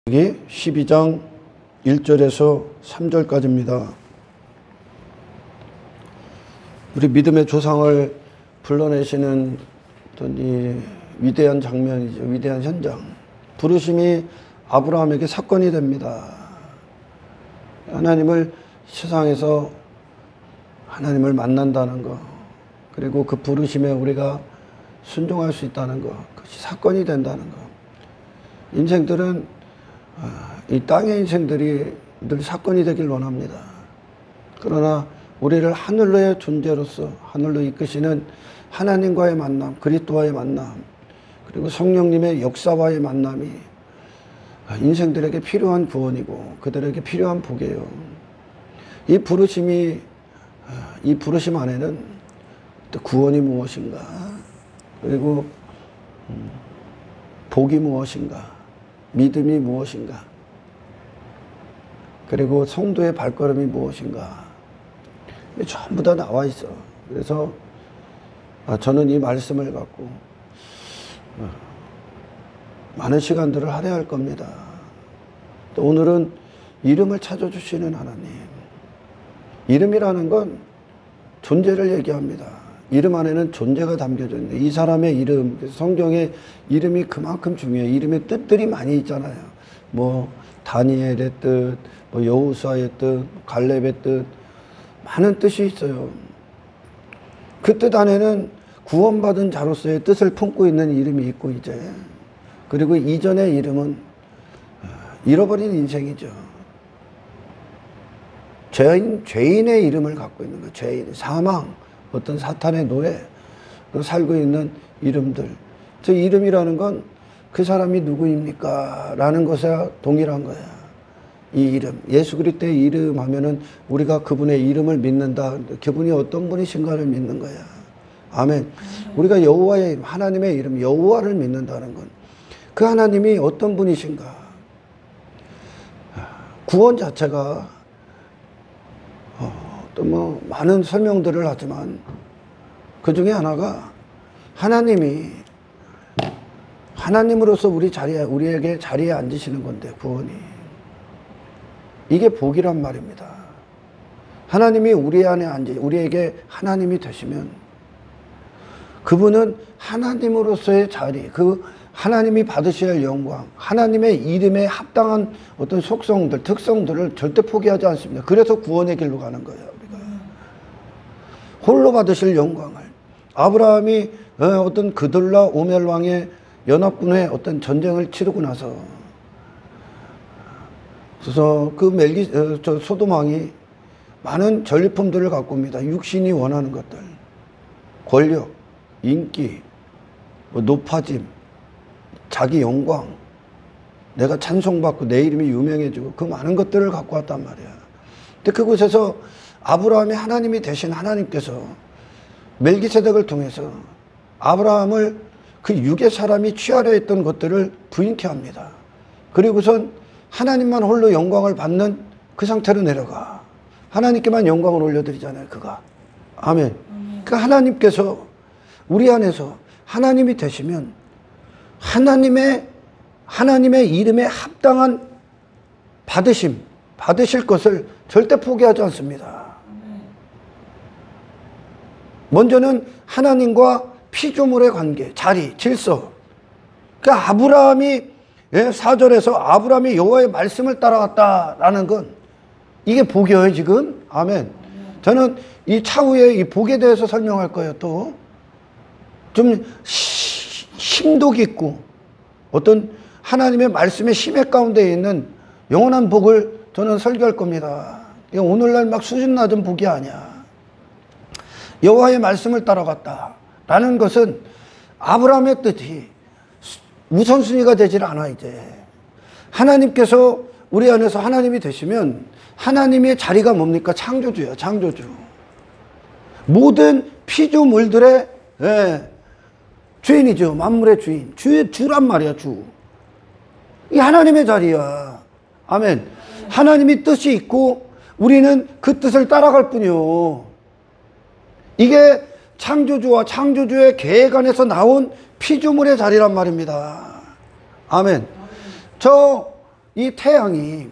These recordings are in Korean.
여기 12장 1절에서 3절까지입니다. 우리 믿음의 조상을 불러내시는 어떤 이 위대한 장면이죠. 위대한 현장. 부르심이 아브라함에게 사건이 됩니다. 하나님을 세상에서 하나님을 만난다는 것, 그리고 그 부르심에 우리가 순종할 수 있다는 것, 그것이 사건이 된다는 것. 인생들은 이 땅의 인생들이 늘 사건이 되길 원합니다. 그러나 우리를 하늘로의 존재로서 하늘로 이끄시는 하나님과의 만남, 그리스도와의 만남, 그리고 성령님의 역사와의 만남이 인생들에게 필요한 구원이고 그들에게 필요한 복이에요. 이 부르심 안에는 또 구원이 무엇인가, 그리고 복이 무엇인가, 믿음이 무엇인가, 그리고 성도의 발걸음이 무엇인가, 전부 다 나와 있어. 그래서 저는 이 말씀을 갖고 많은 시간들을 할애할 겁니다. 또 오늘은 이름을 찾아주시는 하나님. 이름이라는 건 존재를 얘기합니다. 이름 안에는 존재가 담겨져 있는, 이 사람의 이름, 성경에 이름이 그만큼 중요해요. 이름의 뜻들이 많이 있잖아요. 뭐 다니엘의 뜻, 뭐 여호수아의 뜻, 갈렙의 뜻, 많은 뜻이 있어요. 그 뜻 안에는 구원받은 자로서의 뜻을 품고 있는 이름이 있고, 이제 그리고 이전의 이름은 잃어버린 인생이죠. 죄인의 이름을 갖고 있는 거예요. 죄인, 사망, 어떤 사탄의 노예, 살고 있는 이름들. 저 이름이라는 건 그 사람이 누구입니까? 라는 것에 동일한 거야. 이 이름, 예수 그리스도의 이름 하면은 우리가 그분의 이름을 믿는다. 그분이 어떤 분이신가를 믿는 거야. 아멘. 우리가 여호와의 이름, 하나님의 이름, 여호와를 믿는다는 건 그 하나님이 어떤 분이신가. 구원 자체가 또 뭐 많은 설명들을 하지만 그 중에 하나가 하나님으로서 우리에게 자리에 앉으시는 건데, 구원이. 이게 복이란 말입니다. 하나님이 우리 안에 우리에게 하나님이 되시면 그분은 하나님으로서의 자리, 그 하나님이 받으셔야 할 영광, 하나님의 이름에 합당한 어떤 속성들, 특성들을 절대 포기하지 않습니다. 그래서 구원의 길로 가는 거예요, 우리가. 홀로 받으실 영광을. 아브라함이 어떤 그들라 오멜 왕의 연합군의 어떤 전쟁을 치르고 나서, 그래서 그 소돔 왕이 많은 전리품들을 갖고 옵니다. 육신이 원하는 것들, 권력, 인기, 높아짐, 자기 영광, 내가 찬송받고 내 이름이 유명해지고, 그 많은 것들을 갖고 왔단 말이야. 근데 그곳에서 아브라함이 하나님이 되신 하나님께서 멜기세덱을 통해서 아브라함을 그 육의 사람이 취하려 했던 것들을 부인케 합니다. 그리고선 하나님만 홀로 영광을 받는 그 상태로 내려가. 하나님께만 영광을 올려드리잖아요, 그가. 아멘. 그러니까 하나님께서 우리 안에서 하나님이 되시면 하나님의 이름에 합당한 받으실 것을 절대 포기하지 않습니다. 먼저는 하나님과 피조물의 관계, 자리, 질서. 그러니까 아브라함이 4절에서 아브라함이 여호와의 말씀을 따라갔다라는 건 이게 복이에요, 지금. 아멘. 저는 이 차후에 이 복에 대해서 설명할 거예요. 또 좀 심도 깊고 어떤 하나님의 말씀의 심해 가운데 있는 영원한 복을 저는 설교할 겁니다. 오늘날 막 수준 낮은 복이 아니야. 여호와의 말씀을 따라갔다라는 것은 아브라함의 뜻이 우선순위가 되질 않아. 이제 하나님께서 우리 안에서 하나님이 되시면 하나님의 자리가 뭡니까? 창조주야, 창조주. 모든 피조물들의 주인이죠. 만물의 주인. 주란 말이야, 주. 이 하나님의 자리야. 아멘. 하나님이 뜻이 있고 우리는 그 뜻을 따라갈 뿐이요. 이게 창조주와 창조주의 계획 안에서 나온 피조물의 자리란 말입니다. 아멘. 이 태양이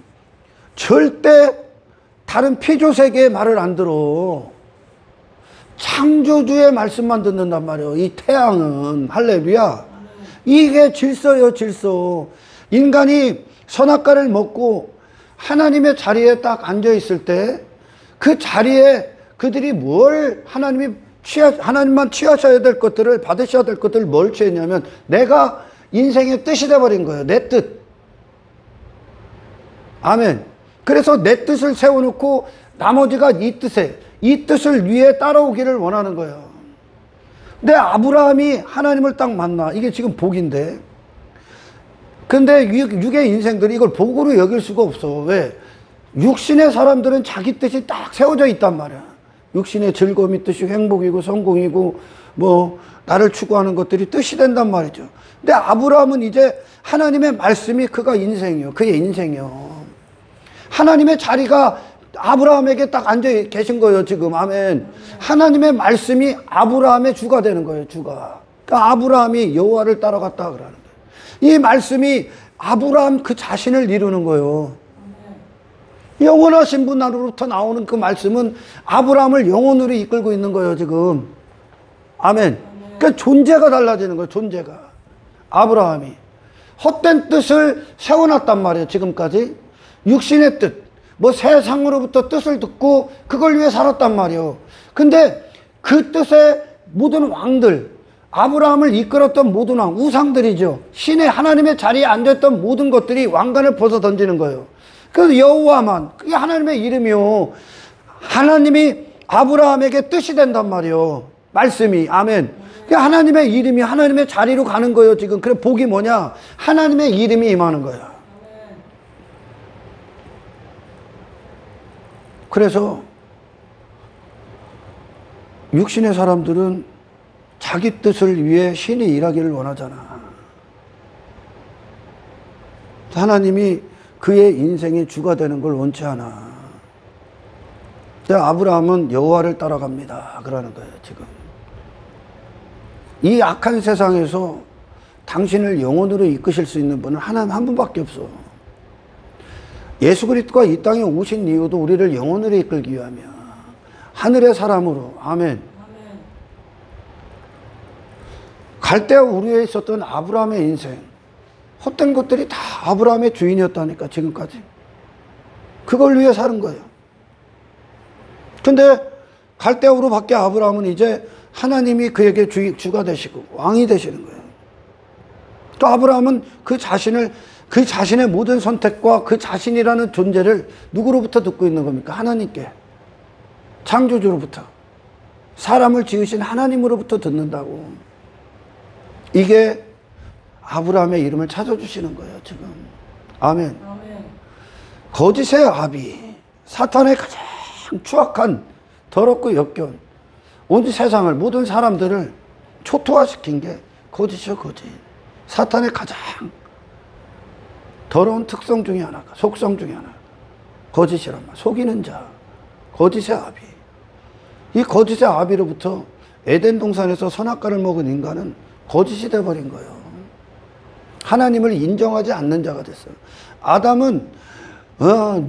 절대 다른 피조세계의 말을 안 들어. 창조주의 말씀만 듣는단 말이에요. 이 태양은. 할렐루야. 이게 질서예요, 질서. 인간이 선악과를 먹고 하나님의 자리에 딱 앉아 있을 때 그 자리에 그들이 뭘 하나님만 취하셔야 될 것들을, 받으셔야 될 것들을 뭘 취했냐면 내가 인생의 뜻이 돼버린 거예요. 내 뜻. 아멘. 그래서 내 뜻을 세워놓고 나머지가 이 뜻을 위해 따라오기를 원하는 거예요. 근데 아브라함이 하나님을 딱 만나. 이게 지금 복인데. 근데 육의 인생들이 이걸 복으로 여길 수가 없어. 왜? 육신의 사람들은 자기 뜻이 딱 세워져 있단 말이야. 육신의 즐거움이 뜻이 행복이고 성공이고 뭐 나를 추구하는 것들이 뜻이 된단 말이죠. 근데 아브라함은 이제 하나님의 말씀이 그가 인생이요. 그의 인생이요. 하나님의 자리가 아브라함에게 딱 앉아 계신 거예요, 지금. 아멘. 하나님의 말씀이 아브라함의 주가 되는 거예요, 주가. 그러니까 아브라함이 여호와를 따라갔다 그러는 거예요. 이 말씀이 아브라함 그 자신을 이루는 거예요. 영원하신 분으로부터 나오는 그 말씀은 아브라함을 영원으로 이끌고 있는 거예요, 지금. 아멘. 그러니까 존재가 달라지는 거예요, 존재가. 아브라함이. 헛된 뜻을 세워놨단 말이에요, 지금까지. 육신의 뜻. 뭐 세상으로부터 뜻을 듣고 그걸 위해 살았단 말이에요. 근데 그 뜻의 모든 왕들, 아브라함을 이끌었던 모든 왕, 우상들이죠. 신의 하나님의 자리에 앉았던 모든 것들이 왕관을 벗어 던지는 거예요. 그래서 여호와만, 그게 하나님의 이름이요. 하나님이 아브라함에게 뜻이 된단 말이에요. 말씀이. 아멘. 하나님의 이름이 하나님의 자리로 가는 거예요, 지금. 그래, 복이 뭐냐? 하나님의 이름이 임하는 거예요. 그래서 육신의 사람들은 자기 뜻을 위해 신이 일하기를 원하잖아. 하나님이 그의 인생의 주가 되는 걸 원치 않아. 아브라함은 여호와를 따라갑니다 그러는 거예요, 지금. 이 악한 세상에서 당신을 영원으로 이끄실 수 있는 분은 하나님 한 분밖에 없어. 예수 그리스도가 이 땅에 오신 이유도 우리를 영원으로 이끌기 위함이야. 하늘의 사람으로. 아멘. 갈대아 우르에 있었던 아브라함의 인생, 헛된 것들이 다 아브라함의 주인이었다니까, 지금까지. 그걸 위해 사는 거예요. 근데 갈대아 우르 밖에 아브라함은 이제 하나님이 그에게 주가 되시고 왕이 되시는 거예요. 또 아브라함은 그 자신의 모든 선택과 그 자신이라는 존재를 누구로부터 듣고 있는 겁니까? 하나님께. 창조주로부터. 사람을 지으신 하나님으로부터 듣는다고. 이게 아브라함의 이름을 찾아주시는 거예요, 지금. 아멘. 거짓의 아비, 사탄의 가장 추악한, 더럽고 역겨운 온 세상을, 모든 사람들을 초토화시킨 게 거짓이요, 거짓. 사탄의 가장 더러운 특성 중에 하나가, 속성 중에 하나, 거짓이란 말. 속이는 자, 거짓의 아비. 이 거짓의 아비로부터 에덴 동산에서 선악과를 먹은 인간은 거짓이 되어버린 거예요. 하나님을 인정하지 않는 자가 됐어요. 아담은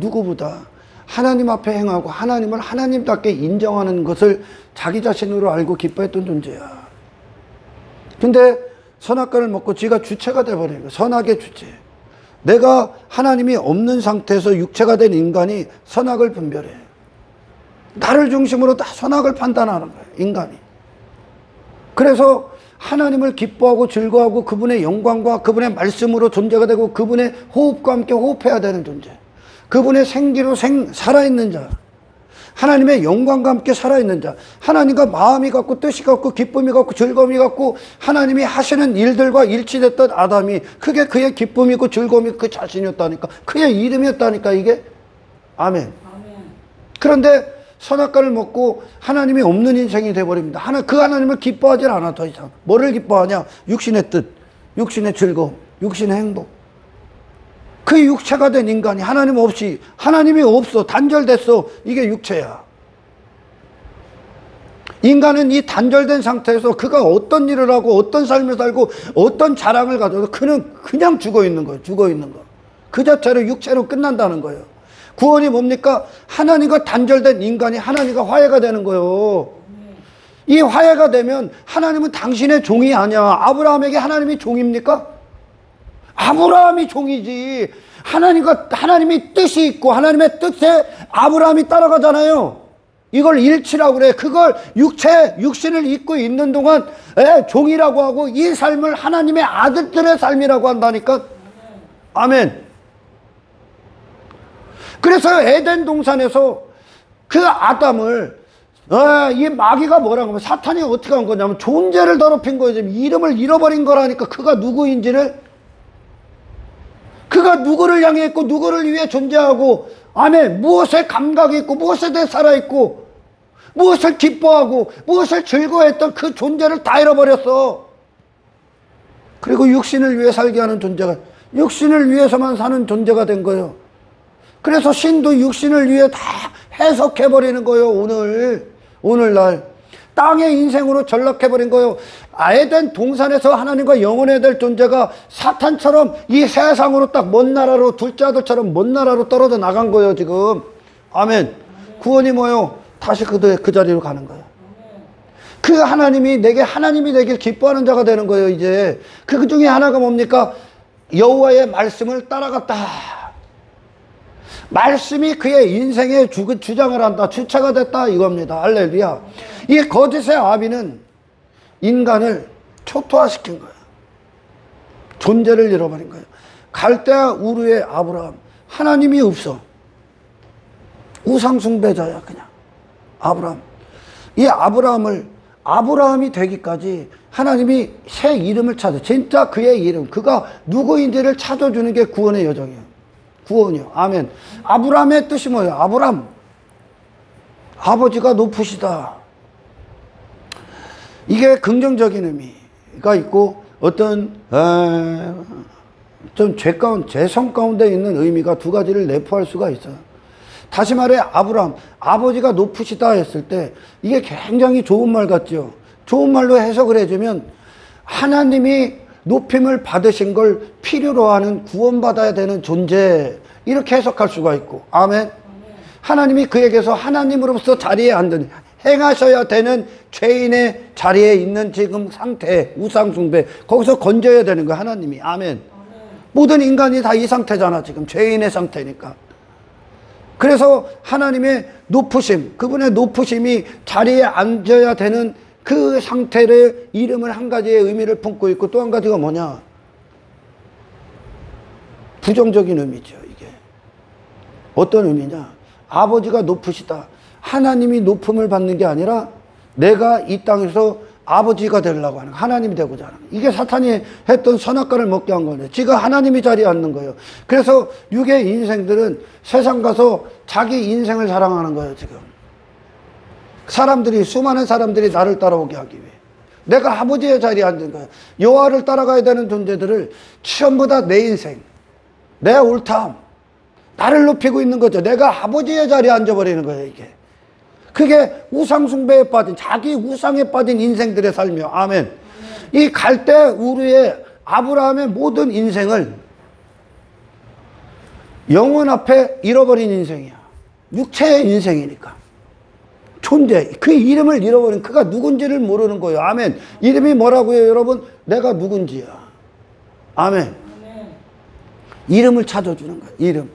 누구보다 하나님 앞에 행하고 하나님을 하나님답게 인정하는 것을 자기 자신으로 알고 기뻐했던 존재야. 근데 선악과를 먹고 지가 주체가 되어버린 거예요. 선악의 주체. 내가 하나님이 없는 상태에서 육체가 된 인간이 선악을 분별해. 나를 중심으로 다 선악을 판단하는 거예요, 인간이. 그래서 하나님을 기뻐하고 즐거워하고 그분의 영광과 그분의 말씀으로 존재가 되고 그분의 호흡과 함께 호흡해야 되는 존재. 그분의 생기로 살아있는 자. 하나님의 영광과 함께 살아있는 자. 하나님과 마음이 같고 뜻이 같고 기쁨이 같고 즐거움이 같고 하나님이 하시는 일들과 일치됐던 아담이 그게 그의 기쁨이고 즐거움이 그 자신이었다니까. 그의 이름이었다니까, 이게. 아멘. 그런데 선악과를 먹고 하나님이 없는 인생이 되어버립니다. 그 하나님을 기뻐하지 않아, 더 이상. 뭐를 기뻐하냐? 육신의 뜻, 육신의 즐거움, 육신의 행복. 그 육체가 된 인간이 하나님 없이, 하나님이 없어, 단절됐어. 이게 육체야. 인간은 이 단절된 상태에서 그가 어떤 일을 하고 어떤 삶을 살고 어떤 자랑을 가져도 그는 그냥 죽어 있는 거예요. 죽어 있는 거. 그 자체로 육체로 끝난다는 거예요. 구원이 뭡니까? 하나님과 단절된 인간이 하나님과 화해가 되는 거예요. 이 화해가 되면 하나님은 당신의 종이 아니야. 아브라함에게 하나님이 종입니까? 아브라함이 종이지. 하나님이 뜻이 있고 하나님의 뜻에 아브라함이 따라가잖아요. 이걸 일치라고 그래. 그걸 육신을 입고 있는 동안 종이라고 하고, 이 삶을 하나님의 아들들의 삶이라고 한다니까. 아멘. 그래서 에덴 동산에서 그 아담을 이 마귀가 뭐라고 하면, 사탄이 어떻게 한 거냐면 존재를 더럽힌 거예요. 지금 이름을 잃어버린 거라니까. 그가 누구인지를, 그가 누구를 향해 있고 누구를 위해 존재하고, 아멘, 무엇에 감각이 있고 무엇에 대해 살아있고 무엇을 기뻐하고 무엇을 즐거워했던 그 존재를 다 잃어버렸어. 그리고 육신을 위해 살게 하는 존재가, 육신을 위해서만 사는 존재가 된 거예요. 그래서 신도 육신을 위해 다 해석해버리는 거예요. 오늘날 땅의 인생으로 전락해버린 거예요. 에덴 동산에서 하나님과 영원해야 될 존재가 사탄처럼 이 세상으로 딱 먼 나라로, 둘째 아들처럼 먼 나라로 떨어져 나간 거예요 지금. 아멘. 구원이 뭐예요? 다시 그 자리로 가는 거예요. 그 하나님이 내게 하나님이 되길 기뻐하는 자가 되는 거예요. 이제 그 중에 하나가 뭡니까? 여호와의 말씀을 따라갔다. 말씀이 그의 인생의 주장을 한다, 주체가 됐다, 이겁니다. 할렐루야. 이 거짓의 아비는 인간을 초토화시킨 거예요. 존재를 잃어버린 거예요. 갈대아 우르의 아브라함, 하나님이 없어. 우상숭배자야 그냥. 아브라함. 이 아브라함이 되기까지 하나님이 새 이름을 찾아, 진짜 그의 이름, 그가 누구인지를 찾아주는 게 구원의 여정이에요. 구원이요. 아멘. 아브라함의 뜻이 뭐예요? 아브람, 아버지가 높으시다. 이게 긍정적인 의미가 있고, 어떤 좀 죄성 가운데 있는 의미가 두 가지를 내포할 수가 있어요. 다시 말해, 아브람, 아버지가 높으시다 했을 때 이게 굉장히 좋은 말 같죠. 좋은 말로 해석을 해주면 하나님이 높임을 받으신 걸 필요로 하는, 구원받아야 되는 존재, 이렇게 해석할 수가 있고. 아멘. 하나님이 그에게서 하나님으로서 자리에 앉은, 행하셔야 되는 죄인의 자리에 있는 지금 상태, 우상숭배, 거기서 건져야 되는 거야 하나님이. 아멘. 모든 인간이 다 이 상태잖아 지금. 죄인의 상태니까. 그래서 하나님의 높으심, 그분의 높으심이 자리에 앉아야 되는 그 상태를, 이름을 한 가지의 의미를 품고 있고, 또 한 가지가 뭐냐? 부정적인 의미죠 이게. 어떤 의미냐? 아버지가 높으시다. 하나님이 높음을 받는 게 아니라 내가 이 땅에서 아버지가 되려고 하는, 하나님이 되고자 하는, 이게 사탄이 했던 선악과를 먹게 한 거예요. 지가 하나님이 자리에 앉는 거예요. 그래서 육의 인생들은 세상 가서 자기 인생을 사랑하는 거예요 지금. 수많은 사람들이 나를 따라오게 하기 위해 내가 아버지의 자리에 앉은 거예요. 여호와를 따라가야 되는 존재들을 전부 다 내 인생, 내 옳담, 나를 높이고 있는 거죠. 내가 아버지의 자리에 앉아버리는 거예요 이게. 그게 우상숭배에 빠진, 자기 우상에 빠진 인생들의 삶이요. 아멘. 이 갈대 우르의 아브라함의 모든 인생을 영혼 앞에 잃어버린 인생이야. 육체의 인생이니까. 존재, 그 이름을 잃어버린, 그가 누군지를 모르는 거예요. 아멘. 이름이 뭐라고요 여러분? 내가 누군지야. 아멘. 이름을 찾아주는 거야. 이름.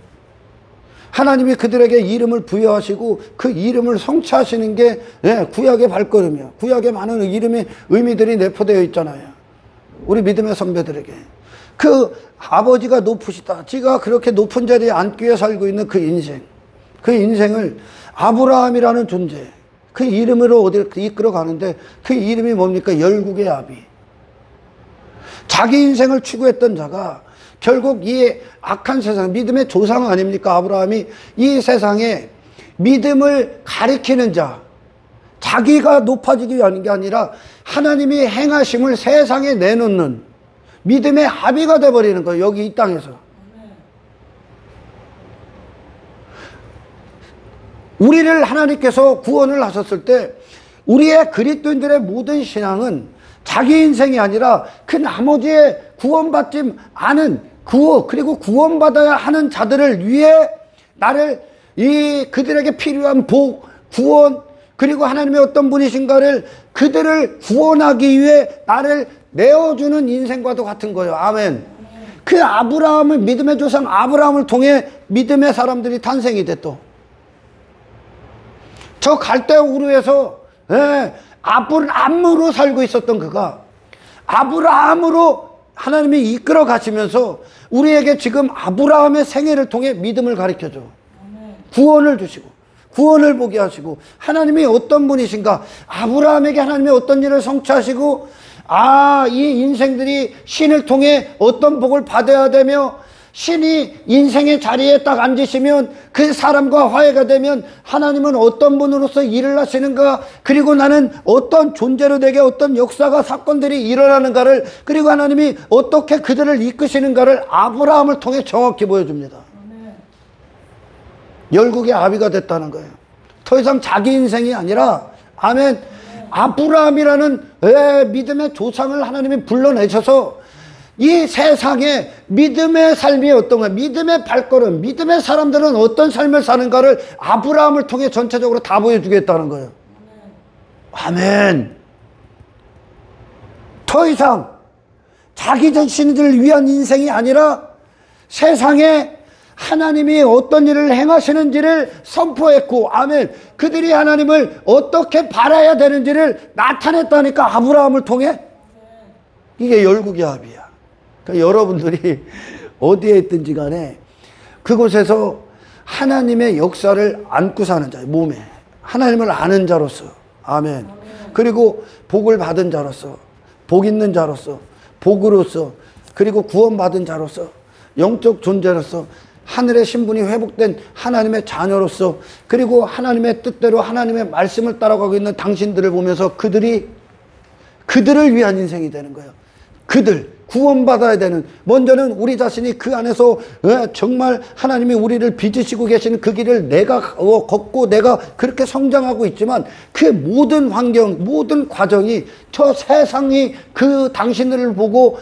하나님이 그들에게 이름을 부여하시고 그 이름을 성취하시는 게 구약의 발걸음이야. 구약에 많은 이름의 의미들이 내포되어 있잖아요. 우리 믿음의 선배들에게. 그 아버지가 높으시다. 지가 그렇게 높은 자리에 앉기 위해 살고 있는 그 인생. 그 인생을 아브라함이라는 존재, 그 이름으로 어디를 이끌어 가는데, 그 이름이 뭡니까? 열국의 아비. 자기 인생을 추구했던 자가 결국 이 악한 세상, 믿음의 조상 아닙니까? 아브라함이 이 세상에 믿음을 가리키는 자, 자기가 높아지기 위한 게 아니라 하나님이 행하심을 세상에 내놓는 믿음의 아비가 돼버리는 거예요. 여기 이 땅에서. 우리를 하나님께서 구원을 하셨을 때 우리의 그리스도인들의 모든 신앙은 자기 인생이 아니라 그 나머지의 구원받지 않은 그리고 구원받아야 하는 자들을 위해 나를 그들에게 필요한 복, 구원, 그리고 하나님의 어떤 분이신가를 그들을 구원하기 위해 나를 내어주는 인생과도 같은 거예요. 아멘. 그 아브라함을, 믿음의 조상 아브라함을 통해 믿음의 사람들이 탄생이 됐또. 저 갈대 우르에서 아브라함으로 살고 있었던 그가 아브라함으로 하나님이 이끌어 가시면서 우리에게 지금 아브라함의 생애를 통해 믿음을 가르쳐줘. 구원을 주시고 구원을 보게 하시고 하나님이 어떤 분이신가, 아브라함에게 하나님이 어떤 일을 성취하시고 이 인생들이 신을 통해 어떤 복을 받아야 되며 신이 인생의 자리에 딱 앉으시면 그 사람과 화해가 되면 하나님은 어떤 분으로서 일을 하시는가, 그리고 나는 어떤 존재로 내게 어떤 역사가 사건들이 일어나는가를, 그리고 하나님이 어떻게 그들을 이끄시는가를 아브라함을 통해 정확히 보여줍니다. 열국의 아비가 됐다는 거예요. 더 이상 자기 인생이 아니라, 아멘, 아브라함이라는 믿음의 조상을 하나님이 불러내셔서 이 세상에 믿음의 삶이 어떤 거야, 믿음의 발걸음, 믿음의 사람들은 어떤 삶을 사는가를 아브라함을 통해 전체적으로 다 보여주겠다는 거예요. 아멘. 더 이상 자기 자신들을 위한 인생이 아니라 세상에 하나님이 어떤 일을 행하시는지를 선포했고, 아멘, 그들이 하나님을 어떻게 바라야 되는지를 나타냈다니까, 아브라함을 통해. 이게 열국의 합이야. 그러니까 여러분들이 어디에 있든지 간에 그곳에서 하나님의 역사를 안고 사는 자예요. 몸에 하나님을 아는 자로서, 아멘, 그리고 복을 받은 자로서, 복 있는 자로서, 복으로서, 그리고 구원받은 자로서, 영적 존재로서, 하늘의 신분이 회복된 하나님의 자녀로서, 그리고 하나님의 뜻대로 하나님의 말씀을 따라가고 있는 당신들을 보면서 그들을 위한 인생이 되는 거예요. 그들 구원받아야 되는, 먼저는 우리 자신이 그 안에서 정말 하나님이 우리를 빚으시고 계시는 그 길을 내가 걷고 내가 그렇게 성장하고 있지만 그 모든 환경, 모든 과정이, 저 세상이 그 당신들을 보고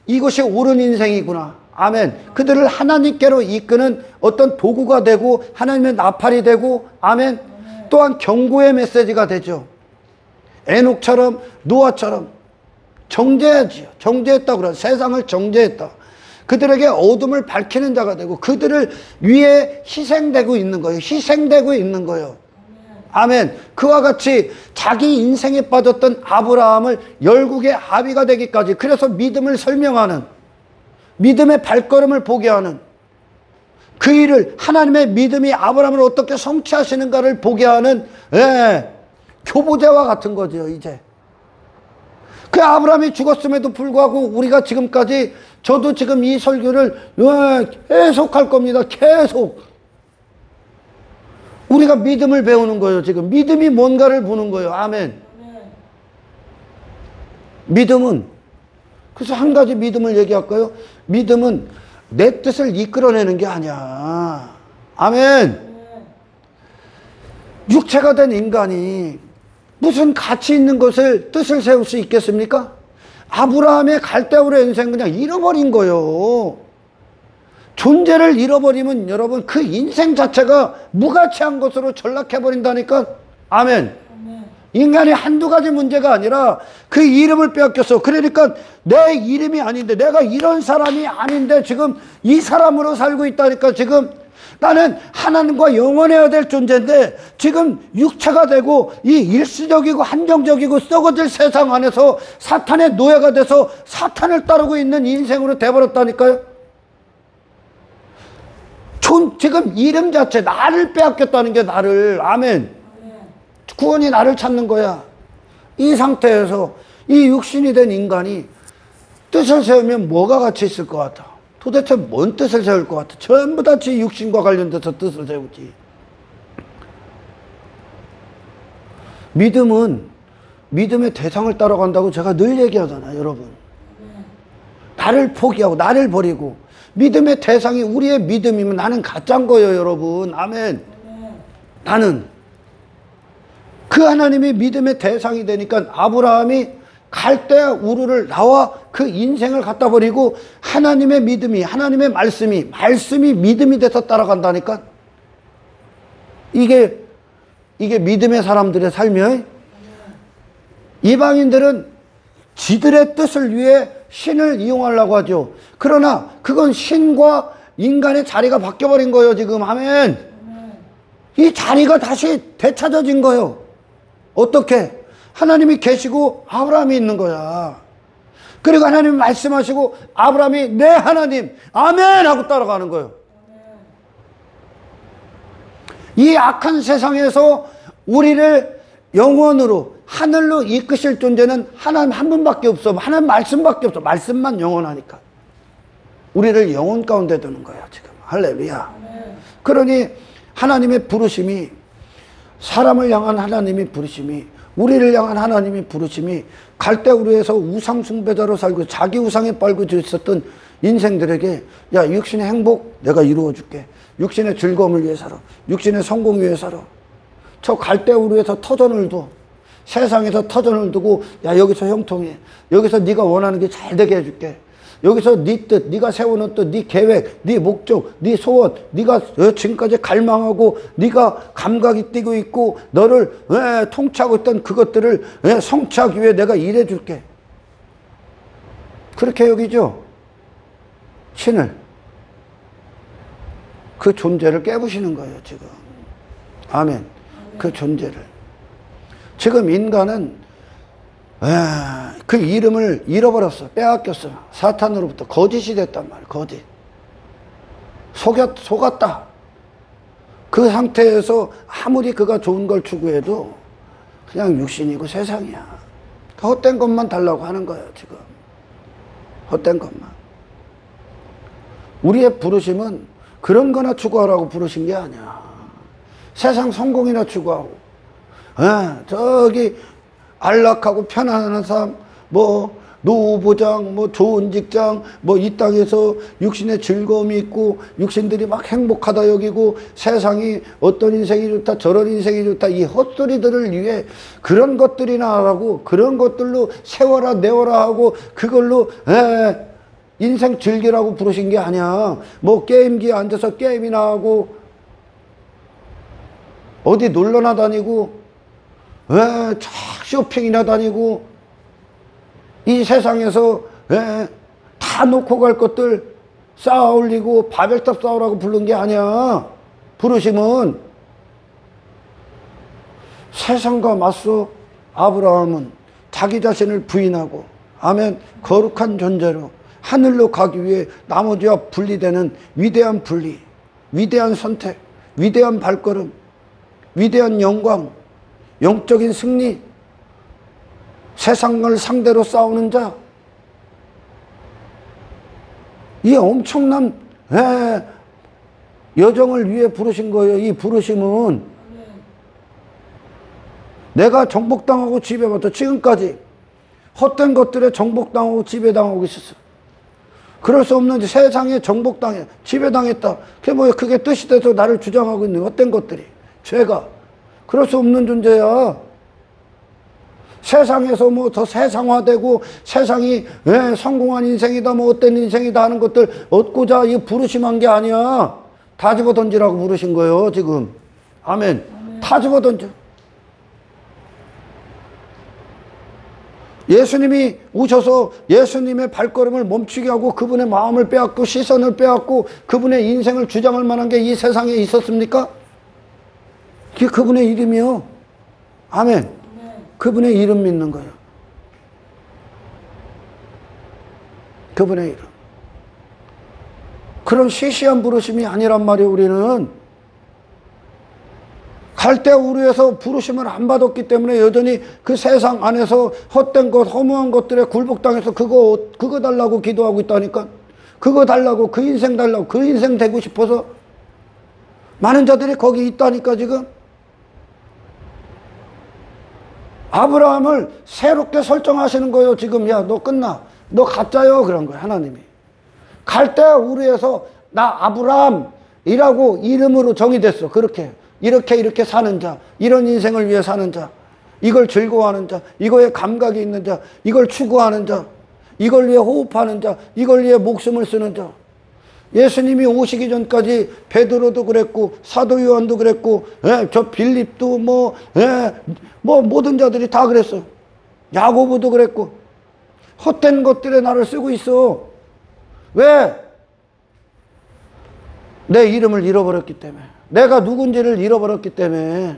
이것이 옳은 인생이구나, 아멘, 그들을 하나님께로 이끄는 어떤 도구가 되고 하나님의 나팔이 되고, 아멘, 또한 경고의 메시지가 되죠. 에녹처럼, 노아처럼 정죄하지요. 정죄했다고 그래요. 세상을 정죄했다. 그들에게 어둠을 밝히는 자가 되고 그들을 위해 희생되고 있는 거예요. 희생되고 있는 거예요. 아멘. 그와 같이 자기 인생에 빠졌던 아브라함을 열국의 아비가 되기까지, 그래서 믿음을 설명하는, 믿음의 발걸음을 보게 하는, 그 일을, 하나님의 믿음이 아브라함을 어떻게 성취하시는가를 보게 하는 교보제와 같은 거죠. 이제 그 아브라함이 죽었음에도 불구하고 우리가 지금까지, 저도 지금 이 설교를 계속 할 겁니다. 계속 우리가 믿음을 배우는 거예요. 지금 믿음이 뭔가를 보는 거예요. 아멘. 믿음은, 그래서 한 가지 믿음을 얘기할까요? 믿음은 내 뜻을 이끌어내는 게 아니야. 아멘. 육체가 된 인간이 무슨 가치 있는 것을, 뜻을 세울 수 있겠습니까? 아브라함의 갈대우르 인생 그냥 잃어버린 거예요. 존재를 잃어버리면 여러분 그 인생 자체가 무가치한 것으로 전락해버린다니까. 아멘. 인간이 한두 가지 문제가 아니라 그 이름을 빼앗겼어. 그러니까 내 이름이 아닌데, 내가 이런 사람이 아닌데 지금 이 사람으로 살고 있다니까. 지금 나는 하나님과 영원해야 될 존재인데 지금 육체가 되고 이 일시적이고 한정적이고 썩어질 세상 안에서 사탄의 노예가 돼서 사탄을 따르고 있는 인생으로 돼버렸다니까요. 지금 이름 자체, 나를 빼앗겼다는 게, 나를, 아멘, 구원이 나를 찾는 거야. 이 상태에서 이 육신이 된 인간이 뜻을 세우면 뭐가 같이 있을 것 같아? 도대체 뭔 뜻을 세울 것 같아? 전부 다 지 육신과 관련돼서 뜻을 세우지. 믿음은 믿음의 대상을 따라간다고 제가 늘 얘기하잖아요, 여러분. 나를 포기하고 나를 버리고, 믿음의 대상이 우리의 믿음이면 나는 가짜인 거예요, 여러분. 아멘. 나는 그 하나님이 믿음의 대상이 되니까 아브라함이 갈대 우르를 나와 그 인생을 갖다 버리고 하나님의 믿음이, 하나님의 말씀이 믿음이 돼서 따라간다니까. 이게 믿음의 사람들의 삶이에요. 이방인들은 지들의 뜻을 위해 신을 이용하려고 하죠. 그러나 그건 신과 인간의 자리가 바뀌어버린 거예요, 지금. 아멘. 이 자리가 다시 되찾아진 거예요. 어떻게? 하나님이 계시고 아브라함이 있는 거야. 그리고 하나님이 말씀하시고 아브라함이 네 하나님 아멘 하고 따라가는 거예요. 이 악한 세상에서 우리를 영원으로 하늘로 이끄실 존재는 하나님 한 분밖에 없어. 하나님 말씀밖에 없어. 말씀만 영원하니까 우리를 영혼 가운데 두는 거야 지금. 할렐루야. 그러니 하나님의 부르심이, 사람을 향한 하나님의 부르심이, 우리를 향한 하나님의 부르심이 갈대우르에서 우상 숭배자로 살고 자기 우상에 빨고 있었던 인생들에게 야, 육신의 행복 내가 이루어 줄게. 육신의 즐거움을 위해 살아. 육신의 성공 위해 살아. 저 갈대우르에서 터전을 둬. 세상에서 터전을 두고 야, 여기서 형통해. 여기서 네가 원하는 게 잘 되게 해줄게. 여기서 네 뜻, 네가 세워놓은 뜻, 네 계획, 네 목적, 네 소원, 네가 지금까지 갈망하고 네가 감각이 뛰고 있고 너를 통치하고 있던 그것들을 성취하기 위해 내가 일해줄게. 그렇게 여기죠. 신을. 그 존재를 깨부시는 거예요 지금. 아멘. 그 존재를. 지금 인간은 그 이름을 잃어버렸어. 빼앗겼어. 사탄으로부터 거짓이 됐단 말이야. 거짓. 속았다. 그 상태에서 아무리 그가 좋은 걸 추구해도 그냥 육신이고 세상이야. 헛된 것만 달라고 하는 거예요 지금. 헛된 것만. 우리의 부르심은 그런 거나 추구하라고 부르신 게 아니야. 세상 성공이나 추구하고 저기 안락하고 편안한 삶, 뭐 노후 보장, 뭐 좋은 직장, 뭐 이 땅에서 육신의 즐거움이 있고 육신들이 막 행복하다 여기고 세상이 어떤 인생이 좋다 저런 인생이 좋다 이 헛소리들을 위해 그런 것들이나 하라고 그런 것들로 세워라 내워라 하고 그걸로 인생 즐기라고 부르신 게 아니야. 뭐 게임기에 앉아서 게임이나 하고 어디 놀러나 다니고 쫙 쇼핑이나 다니고 이 세상에서 다 놓고 갈 것들 쌓아 올리고 바벨탑 쌓으라고 부른 게 아니야. 부르심은 세상과 맞서 아브라함은 자기 자신을 부인하고 아멘 거룩한 존재로 하늘로 가기 위해 나머지와 분리되는 위대한 분리, 위대한 선택, 위대한 발걸음, 위대한 영광, 영적인 승리, 세상을 상대로 싸우는 자, 이 엄청난 여정을 위해 부르신 거예요. 이 부르심은 내가 정복당하고 지배받아 지금까지 헛된 것들에 정복당하고 지배당하고 있었어. 그럴 수 없는데 세상에 정복당해 지배당했다. 그게 뭐야? 그게 뜻이 돼서 나를 주장하고 있는 헛된 것들이 죄가. 그럴 수 없는 존재야. 세상에서 뭐 더 세상화되고 세상이 성공한 인생이다 뭐 어떤 인생이다 하는 것들 얻고자 이 부르심한 게 아니야. 다 집어 던지라고 부르신 거예요 지금. 아멘. 다 집어 던져. 예수님이 오셔서 예수님의 발걸음을 멈추게 하고 그분의 마음을 빼앗고 시선을 빼앗고 그분의 인생을 주장할 만한 게 이 세상에 있었습니까? 그게 그분의 이름이요. 아멘. 그분의 이름 믿는 거예요. 그분의 이름. 그런 시시한 부르심이 아니란 말이에요. 우리는 갈대우르에서 부르심을 안 받았기 때문에 여전히 그 세상 안에서 헛된 것, 허무한 것들에 굴복당해서 그거 달라고 기도하고 있다니까. 그거 달라고, 그 인생 달라고, 그 인생 되고 싶어서 많은 자들이 거기 있다니까 지금. 아브라함을 새롭게 설정하시는 거예요 지금. 야, 너 끝나. 너 가짜요. 그런 거예요 하나님이. 갈대우르에서 나 아브라함이라고 이름으로 정의됐어. 그렇게 이렇게 사는 자, 이런 인생을 위해 사는 자, 이걸 즐거워하는 자, 이거에 감각이 있는 자, 이걸 추구하는 자, 이걸 위해 호흡하는 자, 이걸 위해 목숨을 쓰는 자. 예수님이 오시기 전까지 베드로도 그랬고 사도 요한도 그랬고 저 빌립도 뭐 모든 자들이 다 그랬어. 야고보도 그랬고 헛된 것들에 나를 쓰고 있어. 왜? 내 이름을 잃어버렸기 때문에, 내가 누군지를 잃어버렸기 때문에.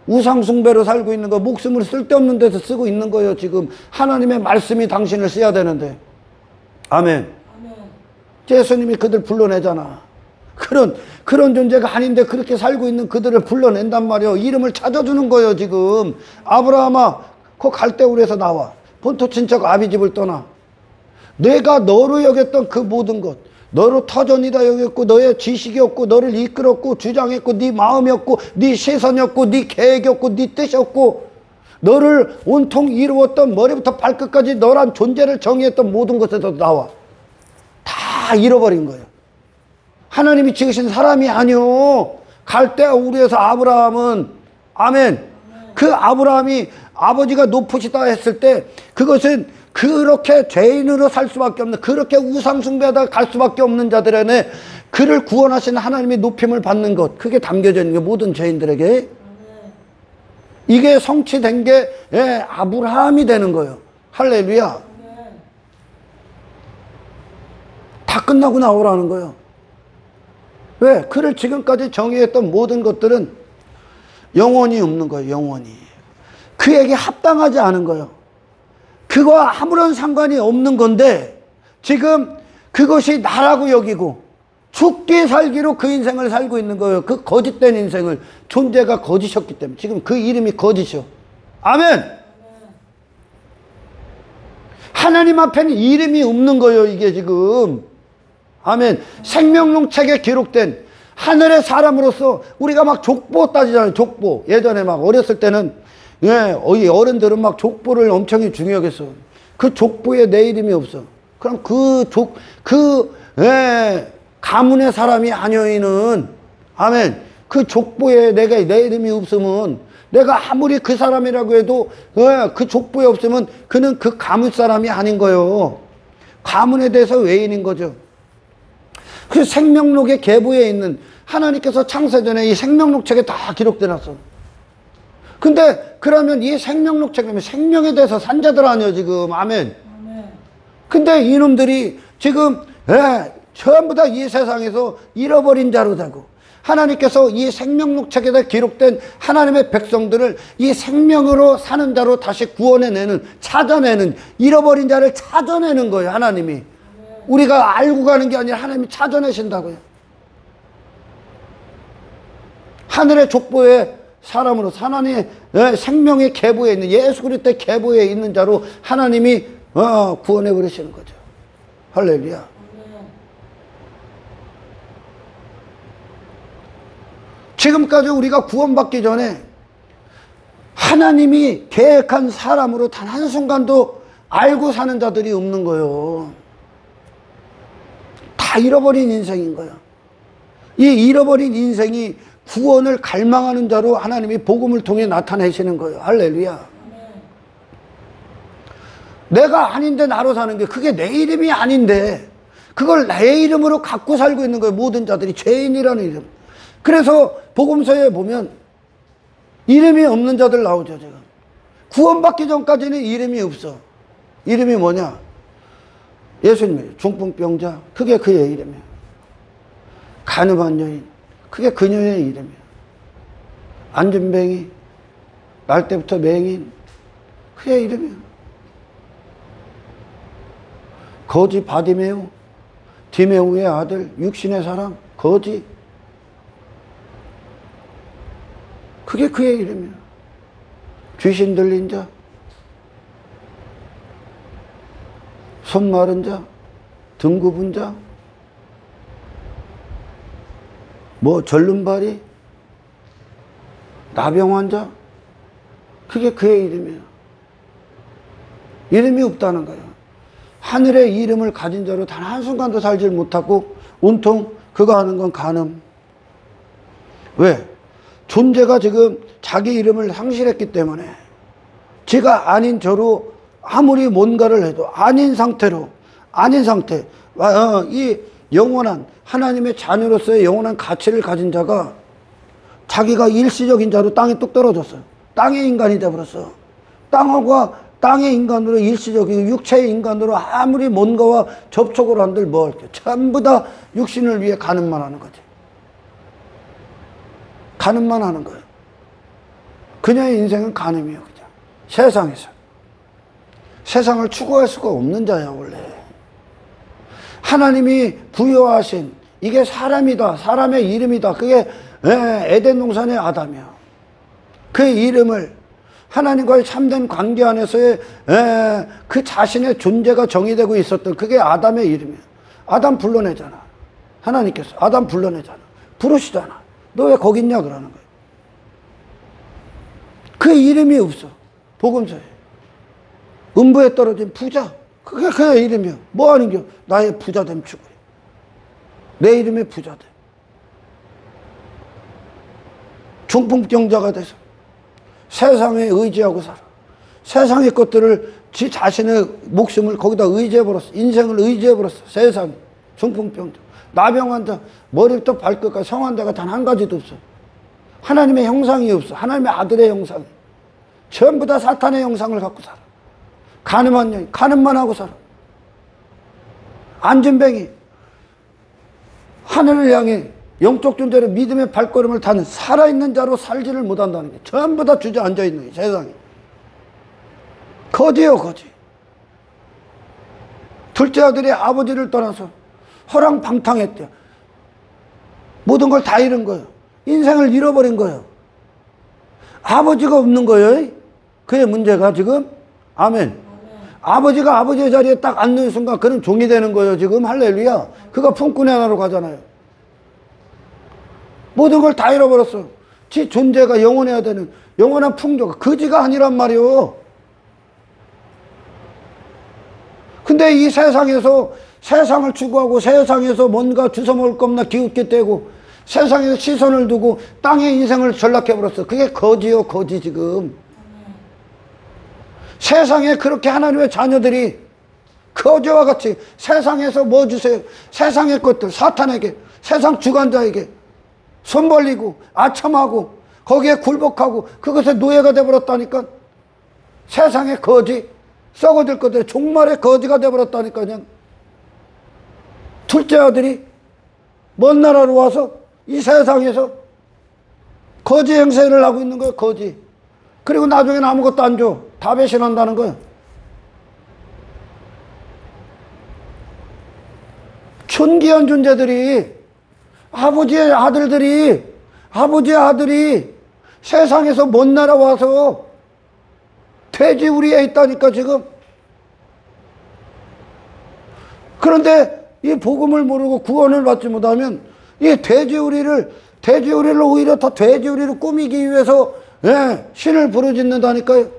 우상숭배로 살고 있는 거, 목숨을 쓸데없는 데서 쓰고 있는 거예요. 지금 하나님의 말씀이 당신을 써야 되는데. 아멘. 예수님이 그들 불러내잖아. 그런 존재가 아닌데 그렇게 살고 있는 그들을 불러낸단 말이에요. 이름을 찾아주는 거예요. 지금 아브라함아, 그 갈대우르에서 나와. 본토 친척 아비집을 떠나. 내가 너로 여겼던 그 모든 것, 너로 터전이다 여겼고, 너의 지식이었고, 너를 이끌었고, 주장했고, 네 마음이었고, 네 시선이었고, 네 계획이었고, 네 뜻이었고, 너를 온통 이루었던 머리부터 발끝까지 너란 존재를 정의했던 모든 것에서 나와. 다 잃어버린 거예요. 하나님이 지으신 사람이 아니요. 갈대우르에서 아브라함은, 아멘. 그 아브라함이 아버지가 높으시다 했을 때 그것은 그렇게 죄인으로 살 수밖에 없는, 그렇게 우상숭배하다 갈 수밖에 없는 자들에게 그를 구원하신 하나님의 높임을 받는 것, 그게 담겨져 있는 게 모든 죄인들에게. 이게 성취된 게 아브라함이 되는 거예요. 할렐루야. 다 끝나고 나오라는 거예요. 왜? 그를 지금까지 정의했던 모든 것들은 영원히 없는 거예요. 영원히. 그에게 합당하지 않은 거예요. 그거와 아무런 상관이 없는 건데 지금 그것이 나라고 여기고 죽기 살기로 그 인생을 살고 있는 거예요. 그 거짓된 인생을. 존재가 거짓이었기 때문에 지금 그 이름이 거짓이요. 아멘. 하나님 앞에는 이름이 없는 거예요. 이게 지금. 아멘. 생명록 책에 기록된 하늘의 사람으로서 우리가 막 족보 따지잖아요. 족보. 예전에 막 어렸을 때는 어른들은 막 족보를 엄청 중요하겠어. 그 족보에 내 이름이 없어. 그럼 가문의 사람이 아니어이는, 아멘. 그 족보에 내 이름이 없으면, 내가 아무리 그 사람이라고 해도 그 족보에 없으면 그는 그 가문 사람이 아닌 거예요. 가문에 대해서 외인인 거죠. 그 생명록의 계보에 있는, 하나님께서 창세전에 이 생명록 책에 다 기록돼 놨어. 근데 그러면 이 생명록 책이면 생명에 대해서 산 자들 아니에요 지금. 아멘. 근데 이놈들이 지금 전부 다 이 세상에서 잃어버린 자로 되고, 하나님께서 이 생명록 책에다 기록된 하나님의 백성들을 이 생명으로 사는 자로 다시 구원해내는, 찾아내는, 잃어버린 자를 찾아내는 거예요. 하나님이. 우리가 알고 가는 게 아니라 하나님이 찾아내신다고요. 하늘의 족보에 사람으로, 하나님의 생명의 계보에 있는, 예수 그리스도의 계보에 있는 자로 하나님이 구원해 버리시는 거죠. 할렐루야. 지금까지 우리가 구원받기 전에 하나님이 계획한 사람으로 단 한순간도 알고 사는 자들이 없는 거예요. 다 잃어버린 인생인 거예요. 이 잃어버린 인생이 구원을 갈망하는 자로 하나님이 복음을 통해 나타내시는 거예요. 할렐루야. 내가 아닌데 나로 사는 게, 그게 내 이름이 아닌데 그걸 내 이름으로 갖고 살고 있는 거예요. 모든 자들이 죄인이라는 이름. 그래서 복음서에 보면 이름이 없는 자들 나오죠. 지금 구원받기 전까지는 이름이 없어. 이름이 뭐냐? 예수님이 중풍병자, 그게 그의 이름이에요. 가늠한 여인, 그게 그녀의 이름이에요. 안전뱅이, 날 때부터 맹인, 그의 이름이에요. 거지 바디메오, 디메오의 아들, 육신의 사람, 거지, 그게 그의 이름이에요. 귀신 들린 자, 손 마른 자, 등 굽은 자, 절름발이, 나병 환자, 그게 그의 이름이에요. 이름이 없다는 거예요. 하늘의 이름을 가진 자로 단 한순간도 살지 못하고 온통 그가 하는 건 간음. 왜? 존재가 지금 자기 이름을 상실했기 때문에 지가 아닌 저로 아무리 뭔가를 해도 아닌 상태로, 아닌 상태, 이 영원한 하나님의 자녀로서의 영원한 가치를 가진 자가 자기가 일시적인 자로 땅에 뚝 떨어졌어요. 땅의 인간이 되어버렸어. 땅과 땅의 인간으로, 일시적인 육체의 인간으로 아무리 뭔가와 접촉을 한들 뭐 할게, 전부 다 육신을 위해 가늠만 하는 거지. 가늠만 하는 거예요. 그녀의 인생은 가늠이에요. 그냥 세상에서 세상을 추구할 수가 없는 자야. 원래 하나님이 부여하신 이게 사람이다, 사람의 이름이다. 그게 에덴 동산의 아담이야. 그의 이름을 하나님과의 참된 관계 안에서의 그 자신의 존재가 정의되고 있었던 그게 아담의 이름이야. 아담 불러내잖아. 하나님께서 아담 불러내잖아. 부르시잖아. 너 왜 거기 있냐 그러는 거예요. 그 이름이 없어. 복음서에. 음부에 떨어진 부자. 그게 그의 이름이야. 뭐 하는 겨? 나의 부자됨 추구해. 내 이름의 부자됨. 중풍병자가 돼서 세상에 의지하고 살아. 세상의 것들을 지 자신의 목숨을 거기다 의지해버렸어. 인생을 의지해버렸어. 세상 중풍병자. 나병환자 머리부터 발끝까지 성환자가 단 한 가지도 없어. 하나님의 형상이 없어. 하나님의 아들의 형상이. 전부 다 사탄의 형상을 갖고 살아. 가늠한 여인, 가늠만 하고 살아. 안진뱅이, 하늘을 향해 영적 존재로 믿음의 발걸음을 타는 살아있는 자로 살지를 못한다는 게 전부 다 주저앉아 있는 게 세상에. 거지요, 거지. 둘째 아들이 아버지를 떠나서 허랑방탕했대요. 모든 걸 다 잃은 거예요. 인생을 잃어버린 거예요. 아버지가 없는 거예요. 그의 문제가 지금. 아멘. 아버지가 아버지의 자리에 딱 앉는 순간 그는 종이 되는 거예요. 지금 할렐루야. 그가 품꾼의 하나로 가잖아요. 모든 걸 다 잃어버렸어. 지 존재가 영원해야 되는 영원한 풍조가 거지가 아니란 말이요. 근데 이 세상에서 세상을 추구하고 세상에서 뭔가 주워먹을 겁나 기웃게 떼고 세상에서 시선을 두고 땅의 인생을 전락해버렸어. 그게 거지요, 거지 지금. 세상에 그렇게 하나님의 자녀들이 거지와 같이 세상에서 뭐 주세요? 세상의 것들, 사탄에게, 세상 주관자에게 손 벌리고 아첨하고 거기에 굴복하고 그것에 노예가 되어버렸다니까. 세상의 거지, 썩어질 것들의 종말의 거지가 되어버렸다니까. 그냥 둘째 아들이 먼 나라로 와서 이 세상에서 거지 행세를 하고 있는 거예요. 거지. 그리고 나중에는 아무것도 안 줘. 다 배신한다는 거예요. 존귀한 존재들이, 아버지의 아들이 세상에서 먼 나라 와서 돼지우리에 있다니까 지금. 그런데 이 복음을 모르고 구원을 받지 못하면 이 돼지우리를 오히려 더 돼지우리를 꾸미기 위해서 신을 부르짖는다니까요.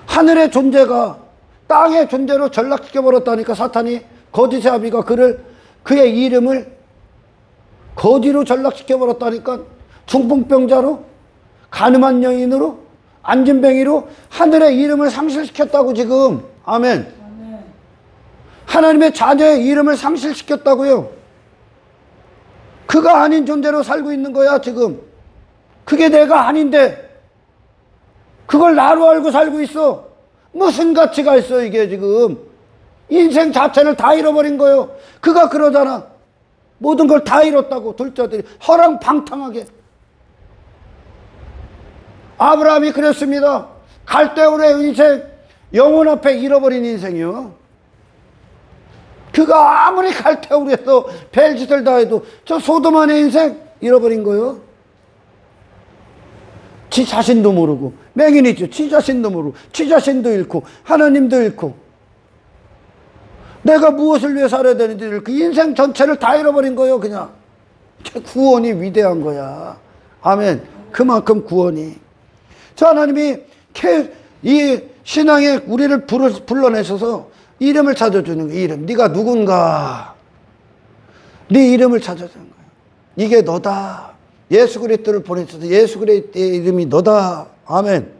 하늘의 존재가 땅의 존재로 전락시켜버렸다니까. 사탄이, 거짓의 아비가 그의 이름을 거지로 전락시켜버렸다니까. 중풍병자로, 가늠한 여인으로, 안진뱅이로 하늘의 이름을 상실시켰다고 지금. 아멘. 하나님의 자녀의 이름을 상실시켰다고요. 그가 아닌 존재로 살고 있는 거야 지금. 그게 내가 아닌데 그걸 나로 알고 살고 있어. 무슨 가치가 있어 이게 지금. 인생 자체를 다 잃어버린 거예요. 그가 그러잖아. 모든 걸 다 잃었다고. 둘째들이 허랑방탕하게. 아브라함이 그랬습니다. 갈대우르의 인생, 영혼 앞에 잃어버린 인생이요. 그가 아무리 갈대우르에서 별짓을 다 해도 저 소돔안의 인생 잃어버린 거예요. 지 자신도 모르고, 맹인이죠. 지 자신도 모르고, 지 자신도 잃고, 하나님도 잃고, 내가 무엇을 위해 살아야 되는지 그 인생 전체를 다 잃어버린 거예요. 그냥. 구원이 위대한 거야. 아멘. 그만큼 구원이. 저 하나님이 이 신앙에 우리를 불러내셔서 이름을 찾아주는 거예요. 이름. 네가 누군가. 네 이름을 찾아주는 거예요. 이게 너다. 예수 그리스도를 보내셔서 예수 그리스도의 이름이 너다. 아멘.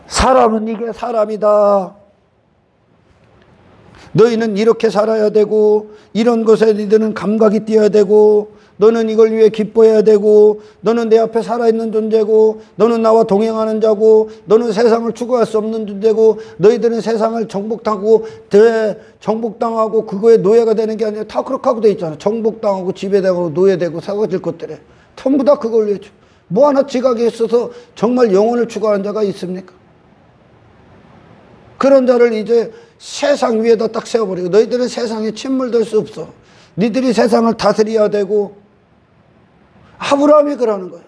사람은 이게 사람이다. 너희는 이렇게 살아야 되고 이런 것에 너희들은 감각이 띄어야 되고 너는 이걸 위해 기뻐해야 되고 너는 내 앞에 살아있는 존재고 너는 나와 동행하는 자고 너는 세상을 추구할 수 없는 존재고 너희들은 세상을 정복당하고 그거에 노예가 되는 게 아니라 다 그렇게 하고 돼 있잖아. 정복당하고 지배당하고 노예되고 사고질 것들에 전부 다 그걸 위해 뭐 하나 지각에 있어서 정말 영혼을 추구하는 자가 있습니까? 그런 자를 이제 세상 위에다 딱 세워버리고 너희들은 세상에 침몰될 수 없어. 니들이 세상을 다스려야 되고 아브라함이 그러는 거예요.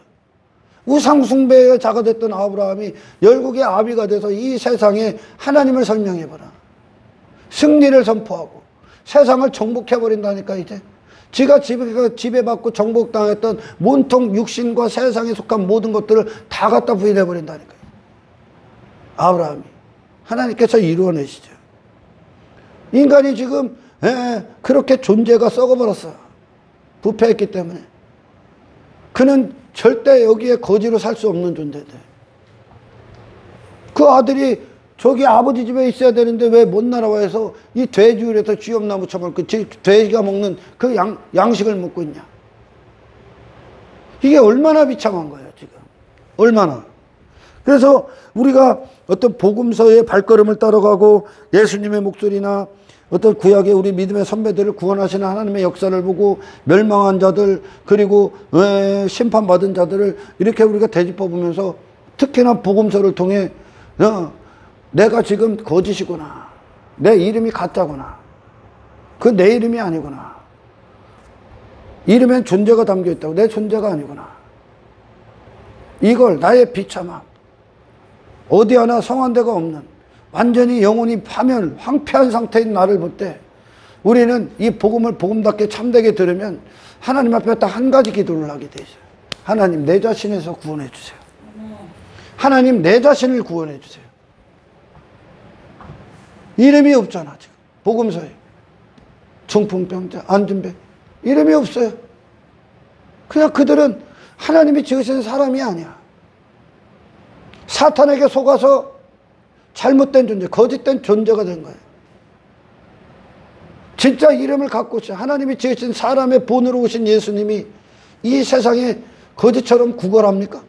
우상숭배의 자가 됐던 아브라함이 열국의 아비가 돼서 이 세상에 하나님을 설명해봐라. 승리를 선포하고 세상을 정복해버린다니까. 이제 지가 지배받고 정복당했던 온통 육신과 세상에 속한 모든 것들을 다 갖다 부인해버린다니까요. 아브라함이 하나님께서 이루어내시죠. 인간이 지금 그렇게 존재가 썩어버렸어요. 부패했기 때문에. 그는 절대 여기에 거지로 살 수 없는 존재인데 그 아들이 저기 아버지 집에 있어야 되는데 왜 못 날아와서 이 돼지울에서 쥐엄나무 쳐먹고 돼지가 먹는 그 양식을 먹고 있냐. 이게 얼마나 비참한 거예요 지금. 얼마나. 그래서 우리가 어떤 복음서의 발걸음을 따라가고 예수님의 목소리나 어떤 구약의 우리 믿음의 선배들을 구원하시는 하나님의 역사를 보고 멸망한 자들 그리고 심판받은 자들을 이렇게 우리가 되짚어 보면서 특히나 복음서를 통해 내가 지금 거짓이구나. 내 이름이 가짜구나. 그 내 이름이 아니구나. 이름엔 존재가 담겨 있다고. 내 존재가 아니구나. 이걸 나의 비참함. 어디 하나 성한 데가 없는 완전히 영혼이 파멸, 황폐한 상태인 나를 볼 때 우리는 이 복음을 복음답게 참되게 들으면 하나님 앞에 딱 한 가지 기도를 하게 돼 있어요. 하나님 내 자신에서 구원해 주세요. 하나님 내 자신을 구원해 주세요. 이름이 없잖아 지금 복음서에. 중풍병자, 안진병 이름이 없어요. 그냥 그들은 하나님이 지으신 사람이 아니야. 사탄에게 속아서 잘못된 존재, 거짓된 존재가 된 거예요. 진짜 이름을 갖고 오신 하나님이 지으신 사람의 본으로 오신 예수님이 이 세상에 거짓처럼 구걸합니까?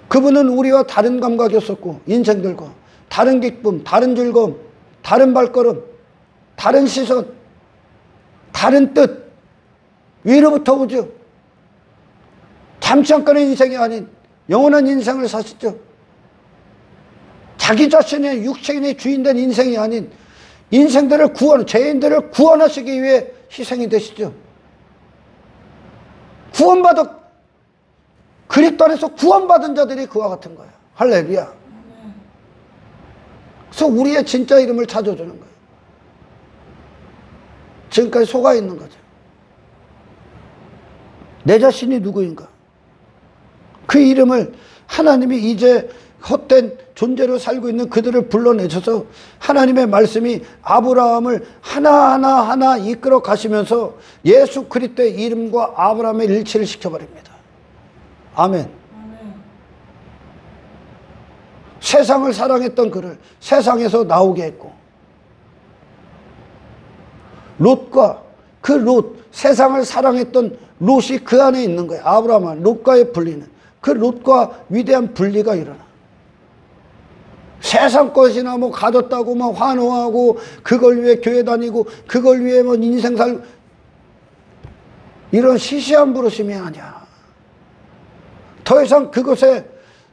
그분은 우리와 다른 감각이었었고 인생들과 다른 기쁨, 다른 즐거움, 다른 발걸음, 다른 시선, 다른 뜻 위로부터 오죠. 잠깐의 인생이 아닌 영원한 인생을 사시죠. 자기 자신의 육체인의 주인된 인생이 아닌 인생들을 죄인들을 구원하시기 위해 희생이 되시죠. 그리스도 안에서 구원받은 자들이 그와 같은 거예요. 할렐루야. 그래서 우리의 진짜 이름을 찾아주는 거예요. 지금까지 속아 있는 거죠. 내 자신이 누구인가? 그 이름을 하나님이 이제 헛된 존재로 살고 있는 그들을 불러내셔서 하나님의 말씀이 아브라함을 하나하나 이끌어 가시면서 예수 그리스도의 이름과 아브라함의 일치를 시켜버립니다. 아멘. 세상을 사랑했던 그를 세상에서 나오게 했고 롯과 세상을 사랑했던 롯이 그 안에 있는 거예요. 아브라함은 롯과의 분리는 그 롯과 위대한 분리가 일어나. 세상 것이나 뭐 가졌다고 막 환호하고 그걸 위해 교회 다니고 그걸 위해 뭐 인생 이런 시시한 부르심이 아니야. 더 이상 그것에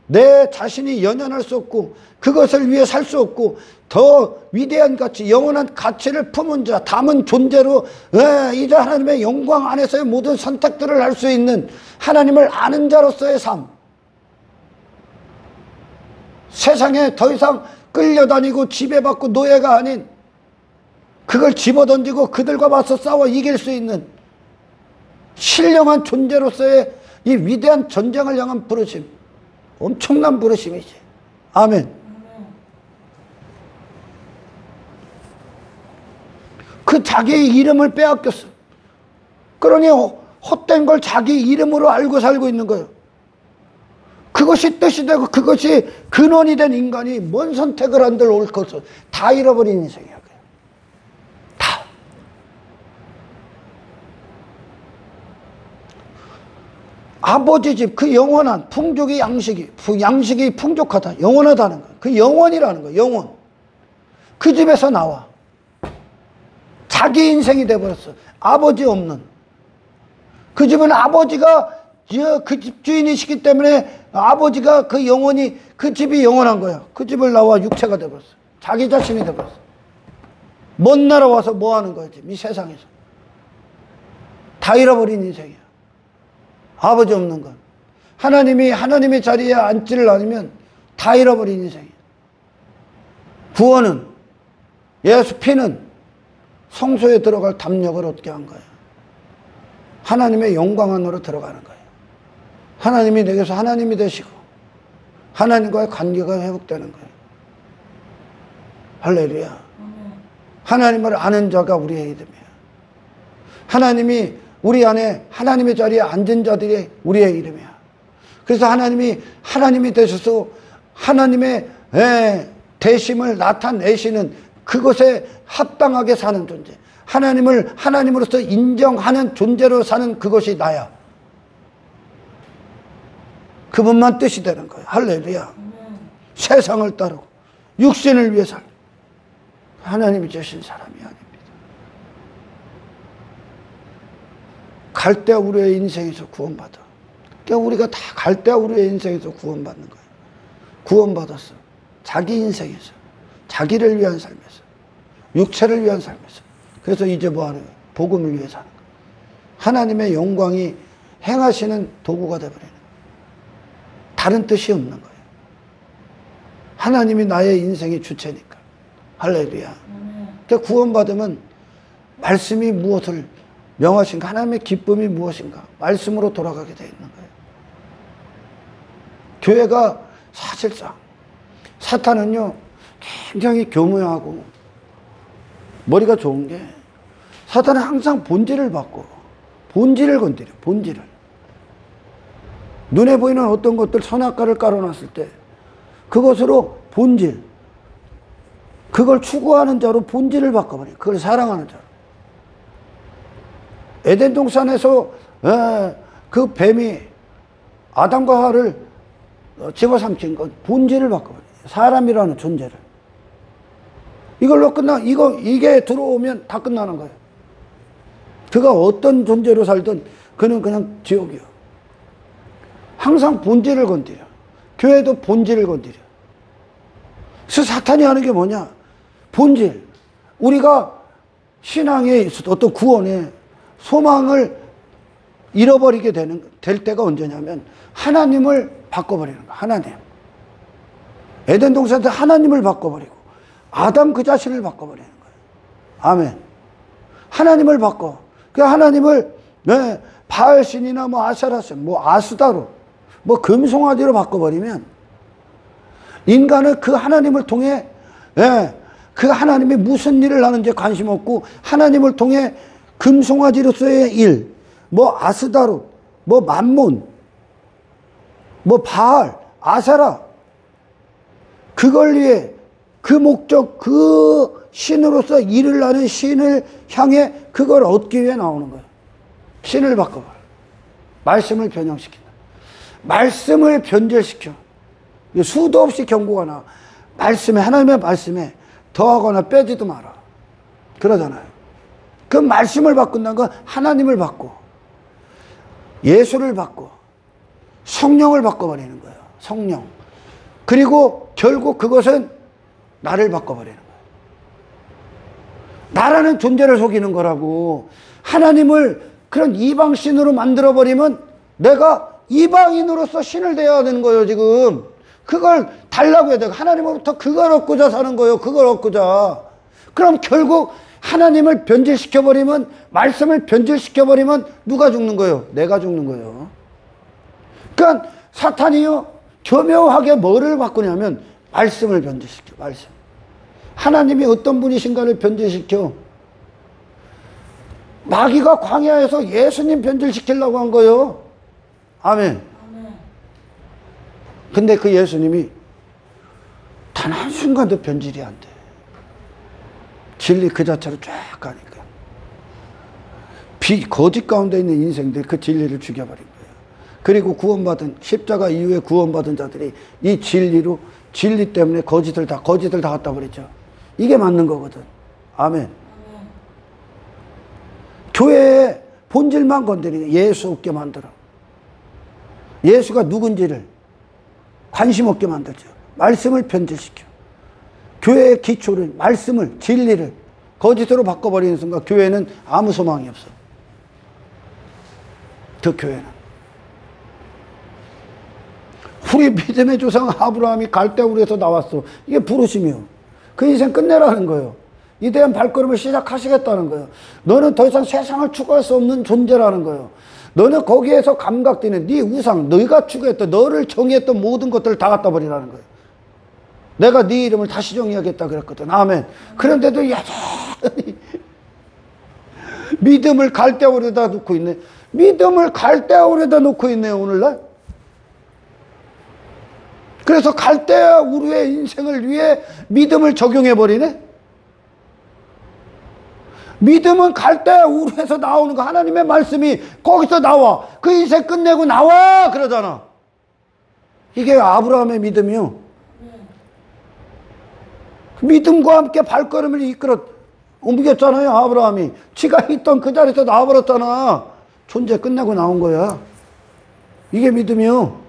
내 자신이 연연할 수 없고 그것을 위해 살 수 없고 더 위대한 가치, 영원한 가치를 품은 자, 담은 존재로 이제 하나님의 영광 안에서의 모든 선택들을 할 수 있는 하나님을 아는 자로서의 삶. 세상에 더 이상 끌려다니고 지배받고 노예가 아닌 그걸 집어던지고 그들과 맞서 싸워 이길 수 있는 신령한 존재로서의 이 위대한 전쟁을 향한 부르심. 엄청난 부르심이지. 아멘. 그 자기의 이름을 빼앗겼어. 그러니 헛된 걸 자기 이름으로 알고 살고 있는 거예요. 그것이 뜻이 되고 그것이 근원이 된 인간이 뭔 선택을 한들 올 것을 다 잃어버린 인생이야. 다. 아버지 집, 그 영원한 풍족이 양식이 풍족하다, 영원하다는 거야. 그 영원이라는 거야. 영원. 그 집에서 나와. 자기 인생이 돼버렸어. 아버지 없는. 그 집은 아버지가 그 집주인이시기 때문에 아버지가 그 영혼이, 그 집이 영원한 거야. 그 집을 나와 육체가 돼버렸어. 자기 자신이 돼버렸어. 먼 나라 와서 뭐 하는 거야, 지금 이 세상에서. 다 잃어버린 인생이야. 아버지 없는 건. 하나님이 하나님의 자리에 앉지를 않으면 다 잃어버린 인생이야. 구원은, 예수 피는 성소에 들어갈 담력을 얻게 한 거야. 하나님의 영광 안으로 들어가는 거예요. 하나님이 내게서 하나님이 되시고 하나님과의 관계가 회복되는 거예요. 할렐루야. 하나님을 아는 자가 우리의 이름이야. 하나님이 우리 안에 하나님의 자리에 앉은 자들이 우리의 이름이야. 그래서 하나님이 되셔서 하나님의 대심을 나타내시는 그것에 합당하게 사는 존재. 하나님을 하나님으로서 인정하는 존재로 사는 그것이 나야. 그분만 뜻이 되는 거예요. 할렐루야. 세상을 따르고 육신을 위해 살 하나님이 주신 사람이 아닙니다. 갈대아 우리의 인생에서 구원받아. 그러니까 우리가 다 갈대아 우리의 인생에서 구원받는 거예요. 구원받았어. 자기 인생에서, 자기를 위한 삶에서, 육체를 위한 삶에서. 그래서 이제 뭐 하는 거예요? 복음을 위해 사는 거예요. 하나님의 영광이 행하시는 도구가 되어버리는 거예요. 다른 뜻이 없는 거예요. 하나님이 나의 인생의 주체니까. 할렐루야. 그러니까 구원받으면 말씀이 무엇을 명하신가, 하나님의 기쁨이 무엇인가, 말씀으로 돌아가게 되어 있는 거예요. 교회가 사실상 사탄은요 굉장히 교묘하고 머리가 좋은 게, 사탄은 항상 본질을 바꿔. 본질을 건드려. 본질을. 눈에 보이는 어떤 것들 선악과를 깔아놨을 때 그것으로 본질, 그걸 추구하는 자로 본질을 바꿔버려. 그걸 사랑하는 자로. 에덴 동산에서 그 뱀이 아담과 하와를 집어삼킨 건 본질을 바꿔버려. 사람이라는 존재를. 이걸로 이게 들어오면 다 끝나는 거예요. 그가 어떤 존재로 살든 그는 그냥 지옥이요. 항상 본질을 건드려. 교회도 본질을 건드려. 그래서 사탄이 하는 게 뭐냐? 본질. 우리가 신앙에 있어도 어떤 구원에 소망을 잃어버리게 될 때가 언제냐면 하나님을 바꿔버리는 거야. 하나님. 에덴 동산에서 하나님을 바꿔버리고 아담 그 자신을 바꿔버리는 거예요. 아멘. 하나님을 바꿔. 그 하나님을 바알신이나 뭐 아세라신, 뭐 아스다로, 뭐 금송아지로 바꿔버리면 인간은 그 하나님을 통해 그 하나님이 무슨 일을 하는지 관심 없고 하나님을 통해 금송아지로서의 일, 뭐 아스다로, 뭐 만몬, 뭐 바알, 아세라, 그걸 위해 그 목적, 그 신으로서 일을 하는 신을 향해 그걸 얻기 위해 나오는 거예요. 신을 바꿔버려. 말씀을 변형시킨다. 말씀을 변절시켜. 수도 없이 경고가 나와. 말씀에, 하나님의 말씀에 더하거나 빼지도 마라. 그러잖아요. 그 말씀을 바꾼다는 건 하나님을 바꿔. 예수를 바꿔. 성령을 바꿔버리는 거예요. 성령. 그리고 결국 그것은 나를 바꿔버리는 거예요. 나라는 존재를 속이는 거라고. 하나님을 그런 이방신으로 만들어버리면 내가 이방인으로서 신을 되어야 되는 거예요, 지금. 그걸 달라고 해야 돼. 하나님으로부터 그걸 얻고자 사는 거예요. 그걸 얻고자. 그럼 결국 하나님을 변질시켜버리면, 말씀을 변질시켜버리면 누가 죽는 거예요? 내가 죽는 거예요. 그러니까 사탄이요, 교묘하게 뭐를 바꾸냐면 말씀을 변질시켜. 말씀. 하나님이 어떤 분이신가를 변질시켜. 마귀가 광야에서 예수님 변질시키려고 한 거예요. 아멘. 근데 그 예수님이 단 한순간도 변질이 안 돼. 진리 그 자체로 쫙 가니까. 거짓 가운데 있는 인생들이 그 진리를 죽여버린 거예요. 그리고 구원받은, 십자가 이후에 구원받은 자들이 이 진리로, 진리 때문에 거짓을 다 갖다 버리죠. 이게 맞는 거거든. 아멘. 교회의 본질만 건드리는, 예수 없게 만들어. 예수가 누군지를 관심 없게 만들죠. 말씀을 변질시켜. 교회의 기초를, 말씀을, 진리를 거짓으로 바꿔버리는 순간 교회는 아무 소망이 없어. 그 교회는. 우리 믿음의 조상 아브라함이 갈대우르에서 나왔어. 이게 부르심이요. 그 인생 끝내라는 거예요. 이대한 발걸음을 시작하시겠다는 거예요. 너는 더 이상 세상을 추구할 수 없는 존재라는 거예요. 너는 거기에서 감각되는 네 우상, 너희가 추구했던, 너를 정의했던 모든 것들을 다 갖다 버리라는 거예요. 내가 네 이름을 다시 정의하겠다 그랬거든. 아멘. 그런데도 여전히 믿음을 갈대우르에다 놓고 있네. 믿음을 갈대우르에다 놓고 있네요, 오늘날. 그래서 갈대우르의 인생을 위해 믿음을 적용해버리네. 믿음은 갈대우르에서 나오는 거. 하나님의 말씀이 거기서 나와. 그 인생 끝내고 나와 그러잖아. 이게 아브라함의 믿음이요. 믿음과 함께 발걸음을 이끌어 옮겼잖아요. 아브라함이 지가 있던 그 자리에서 나와버렸잖아. 존재 끝내고 나온 거야. 이게 믿음이요.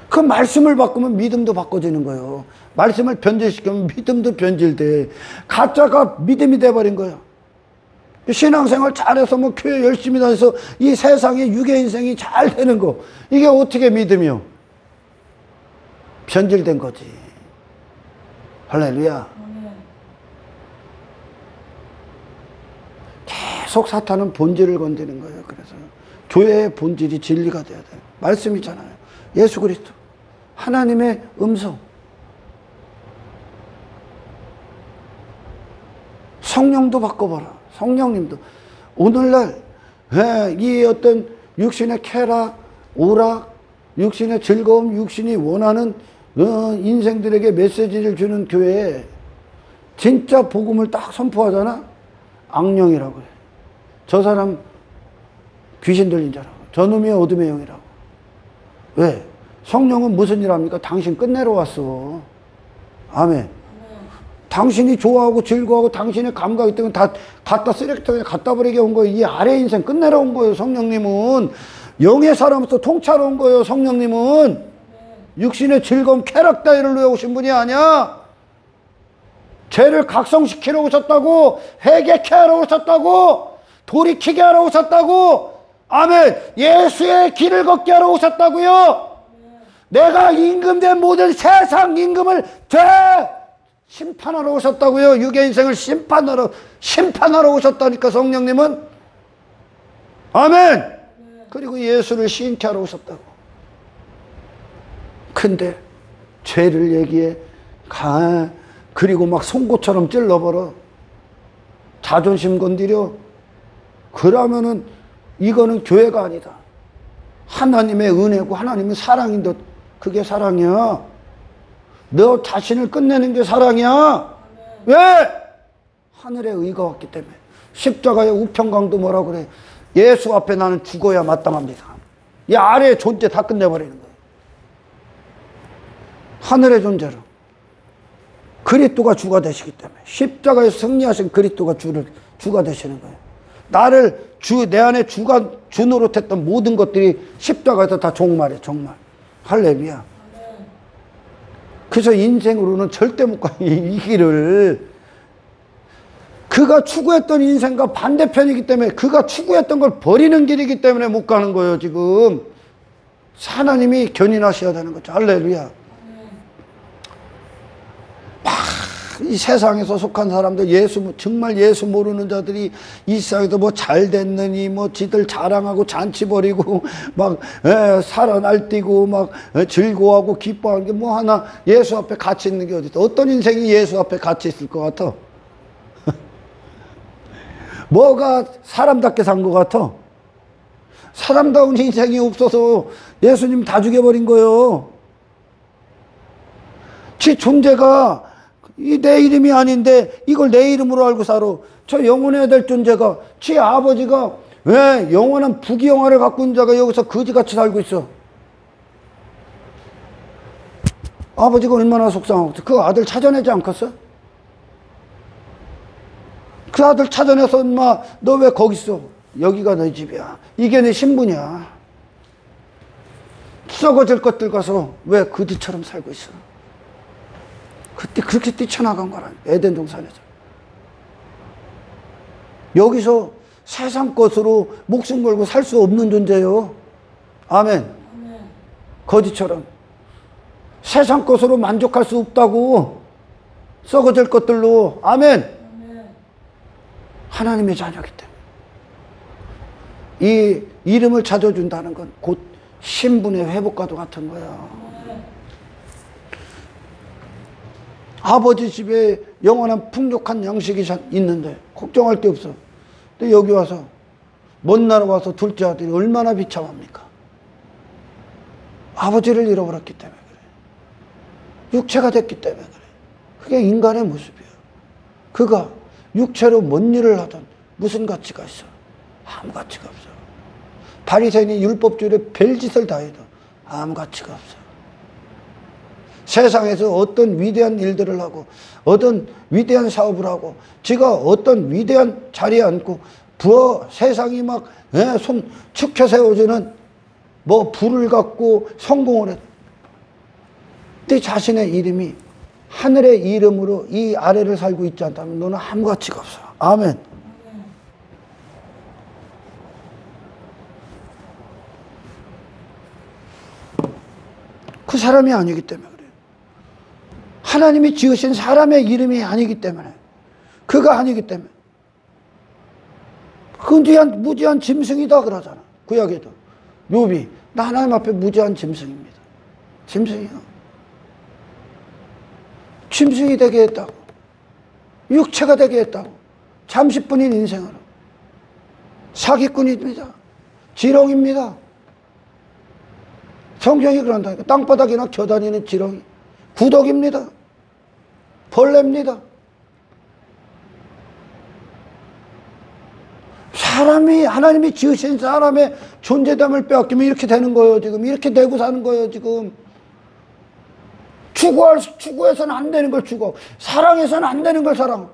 그 말씀을 바꾸면 믿음도 바꿔지는 거예요. 말씀을 변질시키면 믿음도 변질돼. 가짜가 믿음이 돼버린 거예요. 신앙생활 잘해서 뭐 교회 열심히 다녀서 이 세상에 유괴 인생이 잘 되는 거, 이게 어떻게 믿음이요? 변질된 거지. 할렐루야. 계속 사탄은 본질을 건드리는 거예요. 그래서 교회의 본질이 진리가 돼야 돼요. 말씀이잖아요. 예수 그리스도, 하나님의 음성. 성령도 바꿔봐라. 성령님도. 오늘날 이 어떤 육신의 쾌락, 오락, 육신의 즐거움, 육신이 원하는 인생들에게 메시지를 주는 교회에 진짜 복음을 딱 선포하잖아. 악령이라고 해. 저 사람 귀신 들린 자라고. 저놈이 어둠의 영이라고. 왜? 성령은 무슨 일 합니까? 당신 끝내러 왔어. 아멘. 당신이 좋아하고 즐거워하고 당신의 감각이 때문에 다 갖다 쓰레기통에 갖다 버리게 온 거예요. 이 아래 인생 끝내러 온 거예요. 성령님은 영의 사람으로서 통찰러 온 거예요. 성령님은 육신의 즐거움, 쾌락 따위를 위해 오신 분이 아니야. 죄를 각성시키러 오셨다고, 회개케 하러 오셨다고, 돌이키게 하러 오셨다고. 아멘. 예수의 길을 걷게 하러 오셨다고요. 내가 임금된 모든 세상 임금을 심판하러 오셨다고요. 유괴 인생을 심판하러 오셨다니까, 성령님은. 아멘. 그리고 예수를 시인케 하러 오셨다고. 근데 죄를 얘기해. 그리고 막 송곳처럼 찔러버려. 자존심 건드려. 그러면은 이거는 교회가 아니다. 하나님의 은혜고 하나님의 사랑인데, 그게 사랑이야. 너 자신을 끝내는 게 사랑이야. 왜? 하늘의 의가 왔기 때문에. 십자가의 우편강도 뭐라 그래? 예수 앞에 나는 죽어야 마땅합니다. 이 아래의 존재 다 끝내버리는 거예요. 하늘의 존재로. 그리스도가 주가 되시기 때문에. 십자가에서 승리하신 그리스도가 주가 되시는 거예요. 나를 내 안에 주 노릇했던 모든 것들이 십자가에서 다 종말이에요. 종말. 할렐루야. 그래서 인생으로는 절대 못 가. 이 길을. 그가 추구했던 인생과 반대편이기 때문에, 그가 추구했던 걸 버리는 길이기 때문에 못 가는 거예요. 지금 하나님이 견인하셔야 되는 거죠. 할렐루야. 이 세상에서 속한 사람들, 정말 예수 모르는 자들이 이 세상에서 뭐 잘 됐느니, 뭐 지들 자랑하고 잔치 벌이고, 막, 살아날뛰고, 막, 즐거워하고, 기뻐하는 게 뭐 하나, 예수 앞에 가치 있는 게 어디 있어? 어떤 인생이 예수 앞에 가치 있을 것 같아? 뭐가 사람답게 산 것 같아? 사람다운 인생이 없어서 예수님 다 죽여버린 거예요. 지 존재가 내 이름이 아닌데 이걸 내 이름으로 알고 살아. 저 영원해야 될 존재가, 지 아버지가 왜 영원한 부귀영화를 갖고 있는 자가 여기서 거지같이 살고 있어. 아버지가 얼마나 속상하고 그 아들 찾아내지 않겠어? 그 아들 찾아내서 엄마 너 왜 거기 있어? 여기가 너희 집이야. 이게 내 신분이야. 썩어질 것들 가서 왜 거지처럼 살고 있어? 그때 그렇게 뛰쳐나간 거라. 에덴 동산에서. 여기서 세상 것으로 목숨 걸고 살 수 없는 존재예요. 아멘. 거지처럼. 세상 것으로 만족할 수 없다고. 썩어질 것들로. 아멘. 하나님의 자녀이기 때문에. 이 이름을 찾아준다는 건 곧 신분의 회복과도 같은 거야. 아버지 집에 영원한 풍족한 양식이 있는데 걱정할 게 없어. 근데 여기 와서 먼 나라 와서 둘째 아들이 얼마나 비참합니까? 아버지를 잃어버렸기 때문에 그래. 육체가 됐기 때문에 그래. 그게 인간의 모습이야. 그가 육체로 뭔 일을 하든 무슨 가치가 있어? 아무 가치가 없어. 바리새인이 율법주의로 별짓을 다 해도 아무 가치가 없어. 세상에서 어떤 위대한 일들을 하고 어떤 위대한 사업을 하고 지가 어떤 위대한 자리에 앉고 세상이 막 손 축혀 세워주는 뭐 부를 갖고 성공을 해. 네 자신의 이름이 하늘의 이름으로 이 아래를 살고 있지 않다면 너는 아무 가치가 없어. 아멘. 그 사람이 아니기 때문에 그래요. 하나님이 지으신 사람의 이름이 아니기 때문에, 그가 아니기 때문에. 그 무지한 짐승이다 그러잖아. 구약에도 욥이 나 하나님 앞에 무지한 짐승입니다. 짐승이요. 짐승이 되게 했다고. 육체가 되게 했다고. 잠시뿐인 인생으로. 사기꾼입니다. 지렁입니다. 성경이 그런다니까. 땅바닥이나 겨다니는 지렁이. 구덕입니다. 벌레입니다. 하나님이 지으신 사람의 존재감을 빼앗기면 이렇게 되는 거예요, 지금. 이렇게 되고 사는 거예요, 지금. 추구해서는 안 되는 걸 추구하고, 사랑해서는 안 되는 걸 사랑하고,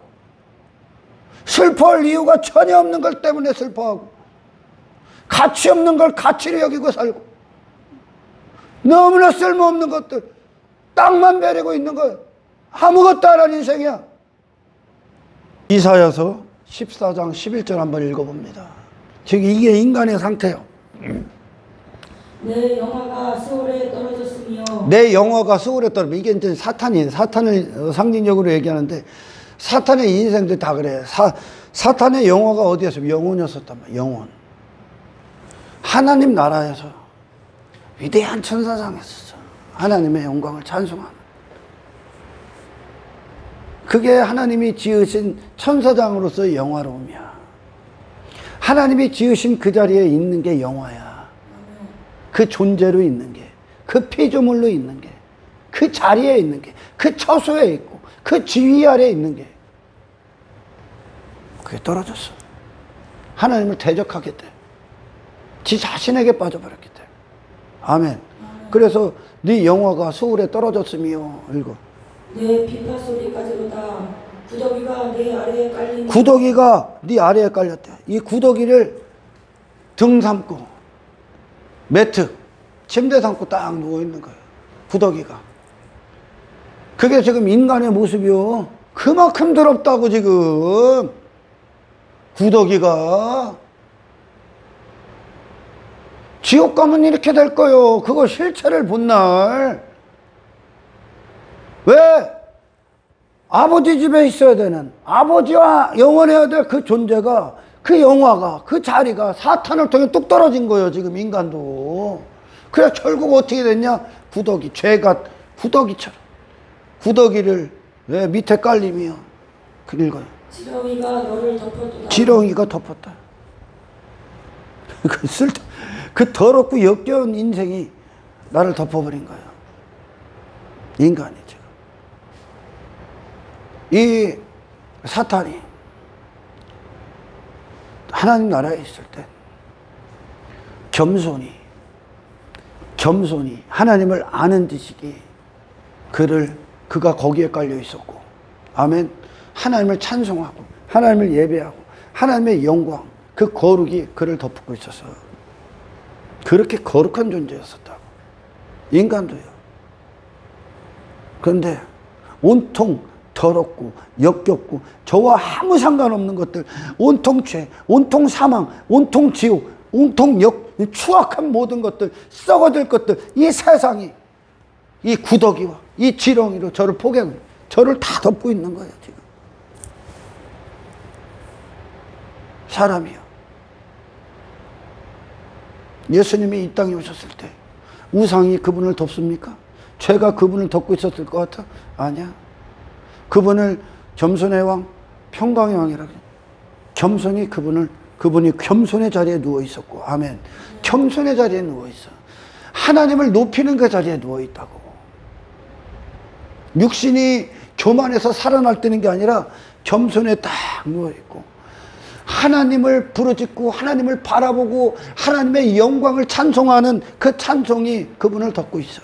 슬퍼할 이유가 전혀 없는 걸 때문에 슬퍼하고, 가치 없는 걸 가치로 여기고 살고, 너무나 쓸모없는 것들, 땅만 배리고 있는 거예요. 아무것도 안 한 인생이야. 이사야서 14장 11절 한번 읽어봅니다. 지금 이게 인간의 상태예요. 내 영화가 수월에 떨어졌으며. 내 영화가 수월에 떨어져. 이게 이제 사탄을 상징적으로 얘기하는데, 사탄의 인생도 다 그래. 사탄의 영화가 어디였어요? 영혼이었었단 말이야. 영혼. 하나님 나라에서 위대한 천사장이었어. 하나님의 영광을 찬송하는. 그게 하나님이 지으신 천사장으로서의 영화로움이야. 하나님이 지으신 그 자리에 있는 게 영화야. 그 존재로 있는 게, 그 피조물로 있는 게, 그 자리에 있는 게, 그 처소에 있고, 그 지위 아래에 있는 게, 그게 떨어졌어. 하나님을 대적하게 돼. 지 자신에게 빠져버렸기 때문에. 아멘. 그래서 네 영화가 소울에 떨어졌으며. 읽어. 내 비파 소리까지로다. 구더기가 내 아래에 깔린. 구더기가 네 아래에 깔렸대. 이 구더기를 등 삼고 매트, 침대 삼고 딱 누워있는 거예요. 구더기가. 그게 지금 인간의 모습이요. 그만큼 더럽다고 지금. 구더기가. 지옥 가면 이렇게 될 거예요. 그거 실체를 본 날. 왜? 아버지 집에 있어야 되는, 아버지와 영원해야 될 그 존재가, 그 영화가, 그 자리가 사탄을 통해 뚝 떨어진 거예요, 지금 인간도. 그래서 결국 어떻게 됐냐? 구더기, 죄가 구더기처럼. 구더기를 왜 밑에 깔리며. 그 읽어요. 지렁이가 너를 덮었도다. 지렁이가 덮었다. 그 더럽고 역겨운 인생이 나를 덮어버린 거예요. 인간이 지금. 이 사탄이 하나님 나라에 있을 때 겸손히 하나님을 아는 지식이 그가 거기에 깔려 있었고, 아멘. 하나님을 찬송하고 하나님을 예배하고 하나님의 영광, 그 거룩이 그를 덮고 있어서 그렇게 거룩한 존재였었다고. 인간도요. 그런데 온통 더럽고 역겹고 저와 아무 상관없는 것들, 온통 죄, 온통 사망, 온통 지옥, 온통 추악한 모든 것들, 썩어질 것들, 이 세상이 이 구더기와 이 지렁이로 저를 저를 다 덮고 있는 거예요, 지금. 사람이요. 예수님이 이 땅에 오셨을 때 우상이 그분을 덮습니까? 죄가 그분을 덮고 있었을 것 같아? 아니야. 그분을 겸손의 왕, 평강의 왕이라 그래. 그분이 겸손의 자리에 누워 있었고, 아멘. 겸손의 자리에 누워 있어. 하나님을 높이는 그 자리에 누워 있다고. 육신이 교만해서 살아날 때는 게 아니라 겸손에 딱 누워 있고, 하나님을 부르짖고 하나님을 바라보고 하나님의 영광을 찬송하는 그 찬송이 그분을 덮고 있어.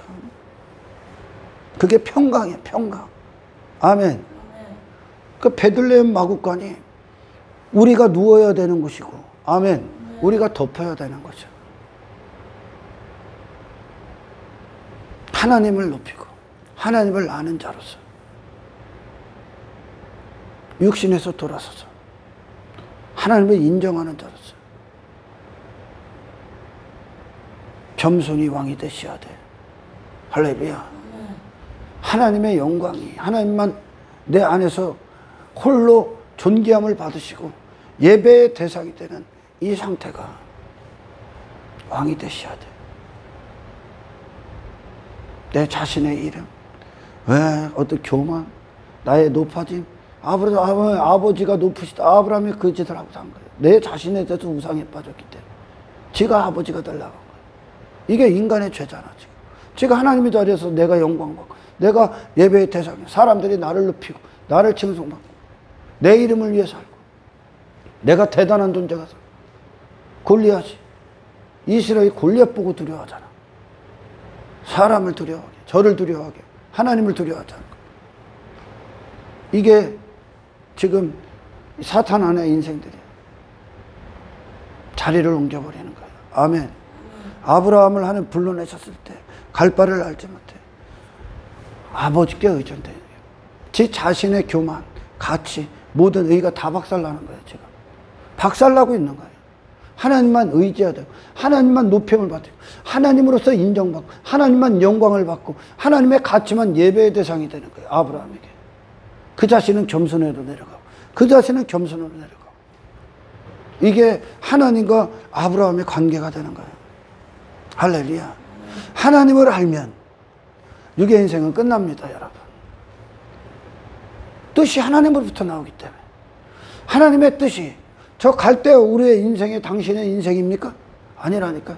그게 평강이야, 평강. 아멘. 그 베들레헴 마구간이 우리가 누워야 되는 곳이고, 아멘. 우리가 덮어야 되는 거죠. 하나님을 높이고 하나님을 아는 자로서 육신에서 돌아서서 하나님을 인정하는 자로서 겸손히 왕이 되셔야 돼. 할렐루야. 하나님의 영광이, 하나님만 내 안에서 홀로 존귀함을 받으시고 예배의 대상이 되는 이 상태가 왕이 되셔야 돼. 내 자신의 이름, 왜 어떤 교만, 나의 높아짐, 아버지가 높으시다. 아브라함이 그 짓을 하고 산 거예요. 내 자신에 대해서 우상에 빠졌기 때문에 지가 아버지가 되려고 한 거예요. 이게 인간의 죄잖아. 지가 하나님의 자리에서 내가 영광받고 내가 예배의 대상이야. 사람들이 나를 높이고 나를 칭송받고 내 이름을 위해 살고 내가 대단한 존재가 살고. 골리앗이, 이스라엘이 골리앗 보고 두려워하잖아. 사람을 두려워하게, 저를 두려워하게, 하나님을 두려워하잖아. 이게 지금 사탄 안의 인생들이에요. 자리를 옮겨버리는 거예요. 아멘. 아브라함을 하나님 불러내셨을 때 갈 바를 알지 못해 아버지께 의존돼요. 지 자신의 교만, 가치, 모든 의가 다 박살나는 거예요. 지금 박살나고 있는 거예요. 하나님만 의지해야 되고 하나님만 높임을 받고 하나님으로서 인정받고 하나님만 영광을 받고 하나님의 가치만 예배의 대상이 되는 거예요. 아브라함에게. 그 자신은 겸손으로 내려가고 그 자신은 겸손으로 내려가고. 이게 하나님과 아브라함의 관계가 되는 거예요. 할렐루야. 하나님을 알면 육의 인생은 끝납니다, 여러분. 뜻이 하나님으로부터 나오기 때문에. 하나님의 뜻이 저 갈 때 우리의 인생이 당신의 인생입니까? 아니라니까.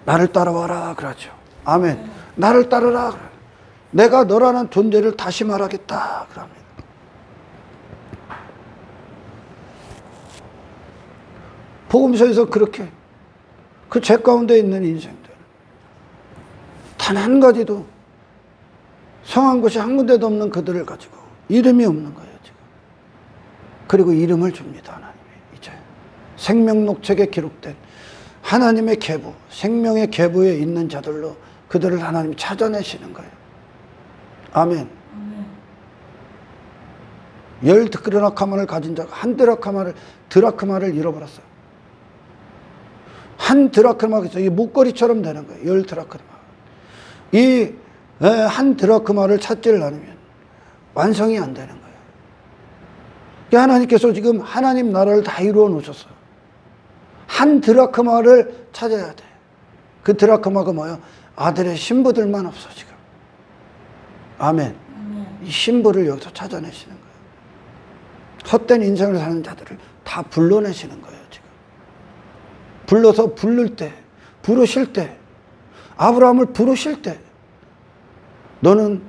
나를 따라와라 그러죠. 아멘. 나를 따르라. 내가 너라는 존재를 다시 말하겠다 그럽니다. 복음서에서 그렇게 그 죄 가운데 있는 인생들 단 한 가지도 성한 곳이 한 군데도 없는 그들을 가지고 이름이 없는 거예요, 지금. 그리고 이름을 줍니다, 하나님이. 이제 생명록책에 기록된 하나님의 계보, 생명의 계보에 있는 자들로 그들을 하나님이 찾아내시는 거예요. 아멘. 10드라크마를 가진 자가 한 드라크마를 잃어버렸어요. 한 드라크마가 있어요. 이 목걸이처럼 되는 거예요. 10드라크마. 이 한 드라크마를 찾지를 않으면 완성이 안 되는 거예요. 하나님께서 지금 하나님 나라를 다 이루어 놓으셨어요. 한 드라크마를 찾아야 돼. 그 드라크마가 뭐예요? 아들의 신부들만 없어, 지금. 아멘. 이 신부를 여기서 찾아내시는 거예요. 헛된 인생을 사는 자들을 다 불러내시는 거예요, 지금. 불러서 부를 때, 부르실 때, 아브라함을 부르실 때, 너는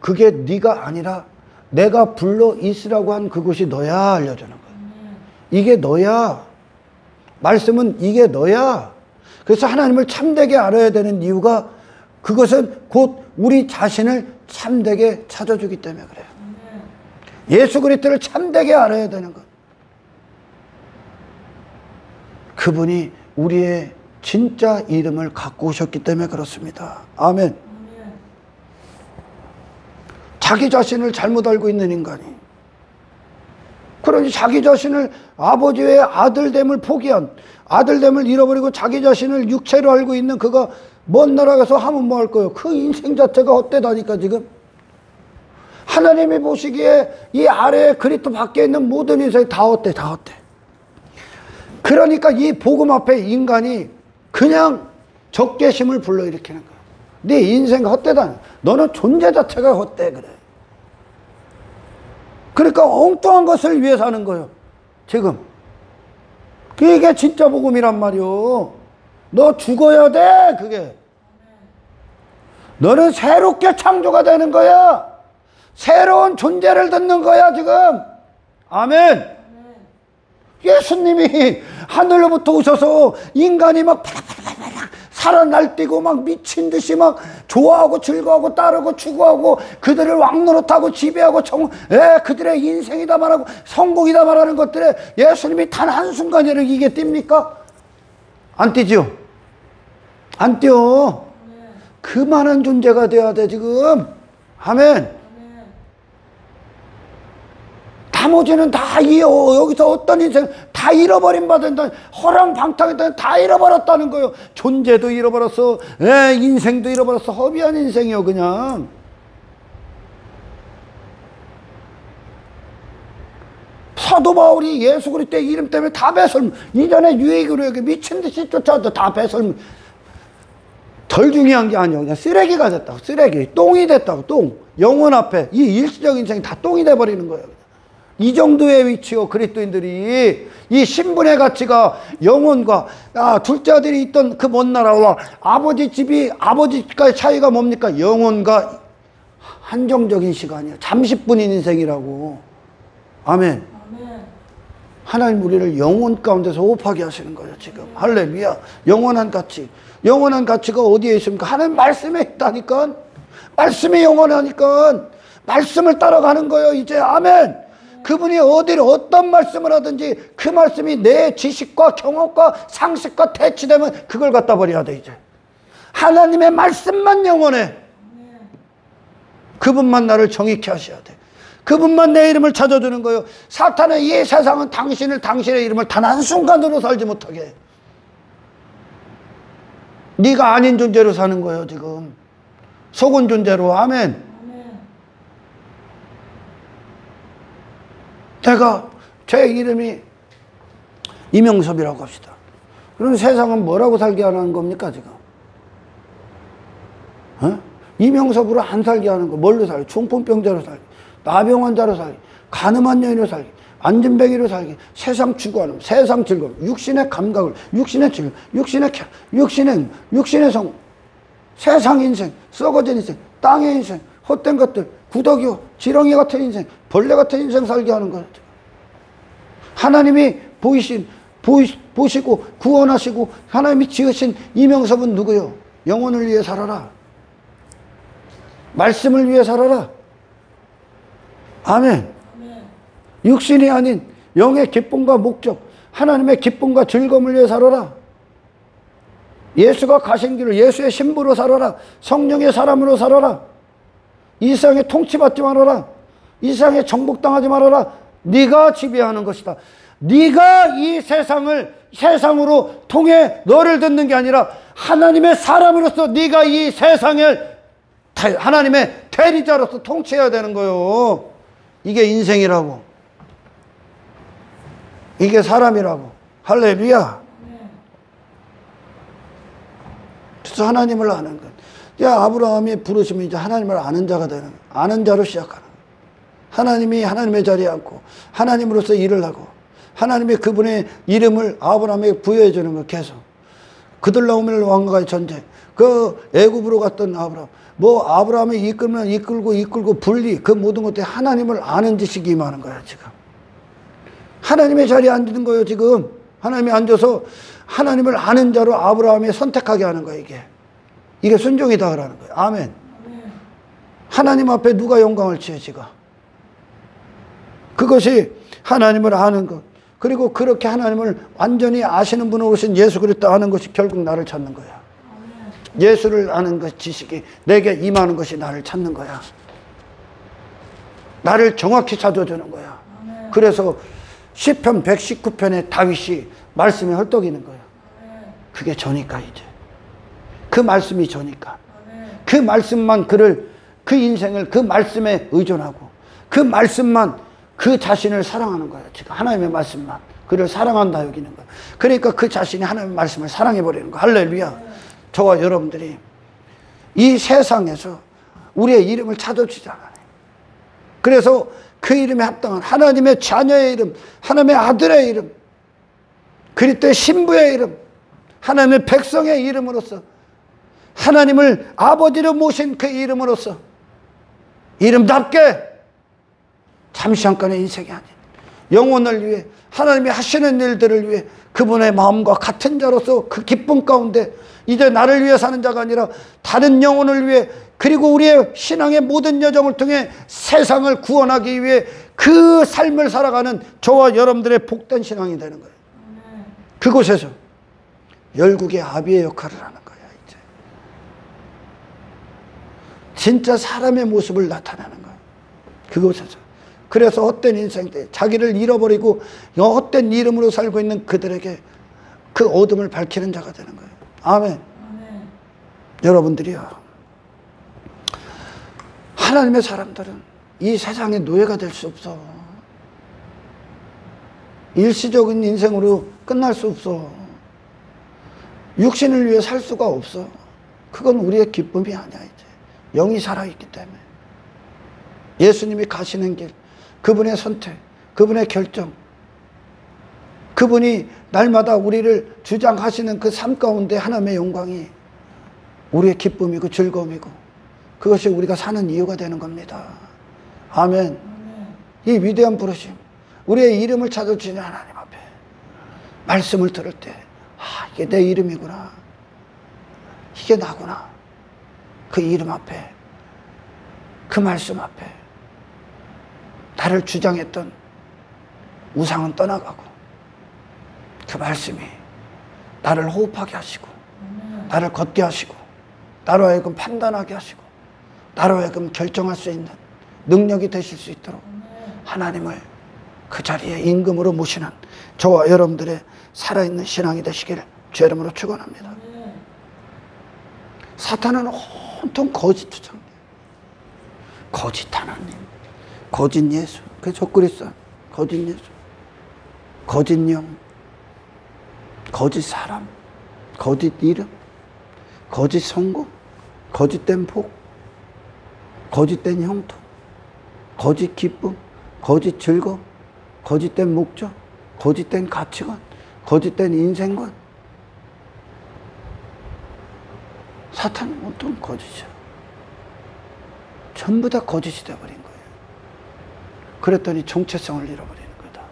그게 네가 아니라 내가 불러 있으라고 한 그곳이 너야 알려주는 거예요. 이게 너야. 말씀은 이게 너야. 그래서 하나님을 참되게 알아야 되는 이유가 그것은 곧 우리 자신을 참되게 찾아주기 때문에 그래요. 예수 그리스도를 참되게 알아야 되는 것. 그분이 우리의 진짜 이름을 갖고 오셨기 때문에 그렇습니다. 아멘. 자기 자신을 잘못 알고 있는 인간이, 그러니 자기 자신을 아버지의 아들됨을 포기한, 아들됨을 잃어버리고 자기 자신을 육체로 알고 있는 그가 먼 나라 가서 하면 뭐 할 거예요? 그 인생 자체가 헛되다니까 지금. 하나님이 보시기에 이 아래에 그리스도 밖에 있는 모든 인생이 다 헛돼, 다 헛돼. 그러니까 이 복음 앞에 인간이 그냥 적개심을 불러일으키는 거야. 네 인생 헛되다. 너는 존재 자체가 헛돼 그래. 그러니까 엉뚱한 것을 위해 사는 거예요. 지금. 그게 진짜 복음이란 말이요. 너 죽어야 돼 그게. 너는 새롭게 창조가 되는 거야. 새로운 존재를 듣는 거야 지금. 아멘. 예수님이 하늘로부터 오셔서 인간이 막 살아 날뛰고 막 미친 듯이 막 좋아하고 즐거워하고 따르고 추구하고 그들을 왕노릇하고 지배하고 그들의 인생이다 말하고 성공이다 말하는 것들에 예수님이 단 한순간에는 이게 띱니까? 안 뛰죠? 안 뛰어. 그만한 존재가 돼야 돼 지금. 아멘. 나머지는 다 여기서 어떤 인생 다 잃어버린 바 된다. 허랑방탕했다. 다 잃어버렸다는 거예요. 존재도 잃어버렸어. 인생도 잃어버렸어. 허비한 인생이요 그냥. 사도 바울이 예수 그리스도의 이름 때문에 다 배설물, 이전에 유익으로 여기 미친 듯이 쫓아왔다. 다 배설물. 덜 중요한 게 아니야. 그냥 쓰레기가 됐다고. 쓰레기. 똥이 됐다고. 똥. 영혼 앞에 이 일시적 인생이 다 똥이 돼버리는 거예요. 이 정도의 위치요. 그리스도인들이 이 신분의 가치가 영혼과 둘째 아들이 있던 그 먼 나라와 아버지 집이 아버지과의 차이가 뭡니까? 영혼과 한정적인 시간이에요. 잠시뿐인 인생이라고. 아멘. 하나님 우리를 영혼 가운데서 호흡하게 하시는 거예요 지금. 할렐루야. 영원한 가치. 영원한 가치가 어디에 있습니까? 하나님 말씀에 있다니까. 말씀이 영원하니까 말씀을 따라가는 거예요 이제. 아멘. 그분이 어디를 어떤 말씀을 하든지 그 말씀이 내 지식과 경험과 상식과 대치되면 그걸 갖다 버려야 돼 이제. 하나님의 말씀만 영원해. 그분만 나를 정의케 하셔야 돼. 그분만 내 이름을 찾아주는 거예요. 사탄의 이 세상은 당신의 이름을 단 한순간으로 살지 못하게 해. 네가 아닌 존재로 사는 거예요 지금. 속은 존재로. 아멘. 제 이름이 이명섭이라고 합시다. 그럼 세상은 뭐라고 살게 하는 겁니까 지금? 이명섭으로 안 살게 하는 거. 뭘로 살게? 중풍병자로 살게, 나병 환자로 살게, 가늠한 여인으로 살게, 안진뱅이로 살게, 세상 추구하는, 세상 즐거움, 육신의 감각을, 육신의 즐거움, 육신의 성, 세상 인생, 썩어진 인생, 땅의 인생, 헛된 것들, 구더기와 지렁이 같은 인생, 벌레 같은 인생 살게 하는 거예요. 하나님이 보시고 구원하시고 하나님이 지으신 이명섭은 누구요? 영혼을 위해 살아라. 말씀을 위해 살아라. 아멘. 육신이 아닌 영의 기쁨과 목적, 하나님의 기쁨과 즐거움을 위해 살아라. 예수가 가신 길을 예수의 신부로 살아라. 성령의 사람으로 살아라. 이 세상에 통치받지 말아라. 이 세상에 정복당하지 말아라. 네가 지배하는 것이다. 네가 이 세상으로 통해 너를 듣는 게 아니라 하나님의 사람으로서 네가 이 세상을 하나님의 대리자로서 통치해야 되는 거예요. 이게 인생이라고. 이게 사람이라고. 할렐루야. 그래서 하나님을 아는 것. 아브라함이 부르시면 이제 하나님을 아는 자가 되는 거예요. 아는 자로 시작하는 거예요. 하나님이 하나님의 자리에 앉고 하나님으로서 일을 하고 하나님의 그분의 이름을 아브라함에게 부여해 주는 거 계속. 그들라오멜 왕과의 전쟁. 그 애굽으로 갔던 아브라함. 뭐 아브라함이 이끌면 이끌고 분리 그 모든 것들이 하나님을 아는 지식이 임하는 거야 지금. 하나님의 자리에 앉는 거예요 지금. 하나님이 앉아서 하나님을 아는 자로 아브라함이 선택하게 하는 거야 이게. 이게 순종이다 그러는 거예요. 아멘. 하나님 앞에 누가 영광을 취해 지금. 그것이 하나님을 아는 것. 그리고 그렇게 하나님을 완전히 아시는 분으로 오신 예수 그리스도 아는 것이 결국 나를 찾는 거야. 예수를 아는 것 지식이 내게 임하는 것이 나를 찾는 거야. 나를 정확히 찾아주는 거야. 그래서 시편 119편에 다윗이 말씀에 헐떡이는 거야. 그게 저니까 이제. 그 말씀이 저니까. 그 말씀만 그를 그 인생을 그 말씀에 의존하고 그 말씀만 그 자신을 사랑하는 거예요. 지금 하나님의 말씀만 그를 사랑한다 여기는 거예요. 그러니까 그 자신이 하나님의 말씀을 사랑해버리는 거예요. 할렐루야. 저와 여러분들이 이 세상에서 우리의 이름을 찾아주지 않아요. 그래서 그 이름에 합당한 하나님의 자녀의 이름, 하나님의 아들의 이름, 그리스도의 신부의 이름, 하나님의 백성의 이름으로서 하나님을 아버지로 모신 그 이름으로서 이름답게 잠시 잠깐의 인생이 아닌 영혼을 위해 하나님이 하시는 일들을 위해 그분의 마음과 같은 자로서 그 기쁨 가운데 이제 나를 위해 사는 자가 아니라 다른 영혼을 위해 그리고 우리의 신앙의 모든 여정을 통해 세상을 구원하기 위해 그 삶을 살아가는 저와 여러분들의 복된 신앙이 되는 거예요. 그곳에서 열국의 아비의 역할을 하는 거야 이제. 진짜 사람의 모습을 나타내는 거야 그곳에서. 그래서 헛된 인생 때 자기를 잃어버리고 헛된 이름으로 살고 있는 그들에게 그 어둠을 밝히는 자가 되는 거예요. 아멘. 아멘. 여러분들이요, 하나님의 사람들은 이 세상의 노예가 될 수 없어. 일시적인 인생으로 끝날 수 없어. 육신을 위해 살 수가 없어. 그건 우리의 기쁨이 아니야 이제. 영이 살아있기 때문에. 예수님이 가시는 길, 그분의 선택, 그분의 결정, 그분이 날마다 우리를 주장하시는 그 삶 가운데 하나님의 영광이 우리의 기쁨이고 즐거움이고 그것이 우리가 사는 이유가 되는 겁니다. 아멘. 이 위대한 부르심, 우리의 이름을 찾아주시는 하나님 앞에 말씀을 들을 때 아, 이게 내 이름이구나, 이게 나구나. 그 이름 앞에, 그 말씀 앞에 나를 주장했던 우상은 떠나가고 그 말씀이 나를 호흡하게 하시고 나를 걷게 하시고 나로 하여금 판단하게 하시고 나로 하여금 결정할 수 있는 능력이 되실 수 있도록 하나님을 그 자리에 임금으로 모시는 저와 여러분들의 살아있는 신앙이 되시길 주 이름으로 축원합니다. 사탄은 온통 거짓 주장, 거짓 하나님, 거짓 예수, 그 적그리스도, 거짓 예수, 거짓 영, 거짓 사람, 거짓 이름, 거짓 성공, 거짓된 복, 거짓된 형통, 거짓 기쁨, 거짓 즐거움, 거짓된 목적, 거짓된 가치관, 거짓된 인생관. 사탄은 온통 거짓이야. 전부 다 거짓이 되어버린 거예요. 그랬더니 정체성을 잃어버리는 거다.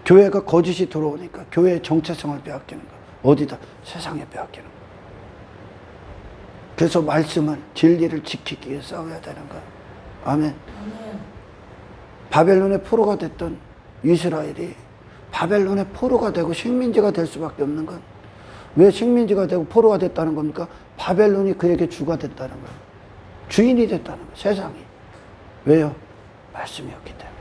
교회가 거짓이 들어오니까 교회의 정체성을 빼앗기는 거야. 어디다? 세상에 빼앗기는 거야. 그래서 말씀은 진리를 지키기 위해 싸워야 되는 거야. 아멘. 아멘. 바벨론의 포로가 됐던 이스라엘이 바벨론의 포로가 되고 식민지가 될 수밖에 없는 건 왜 식민지가 되고 포로가 됐다는 겁니까? 바벨론이 그에게 주가 됐다는 거예요. 주인이 됐다는 거예요. 세상이. 왜요? 말씀이 없기 때문에.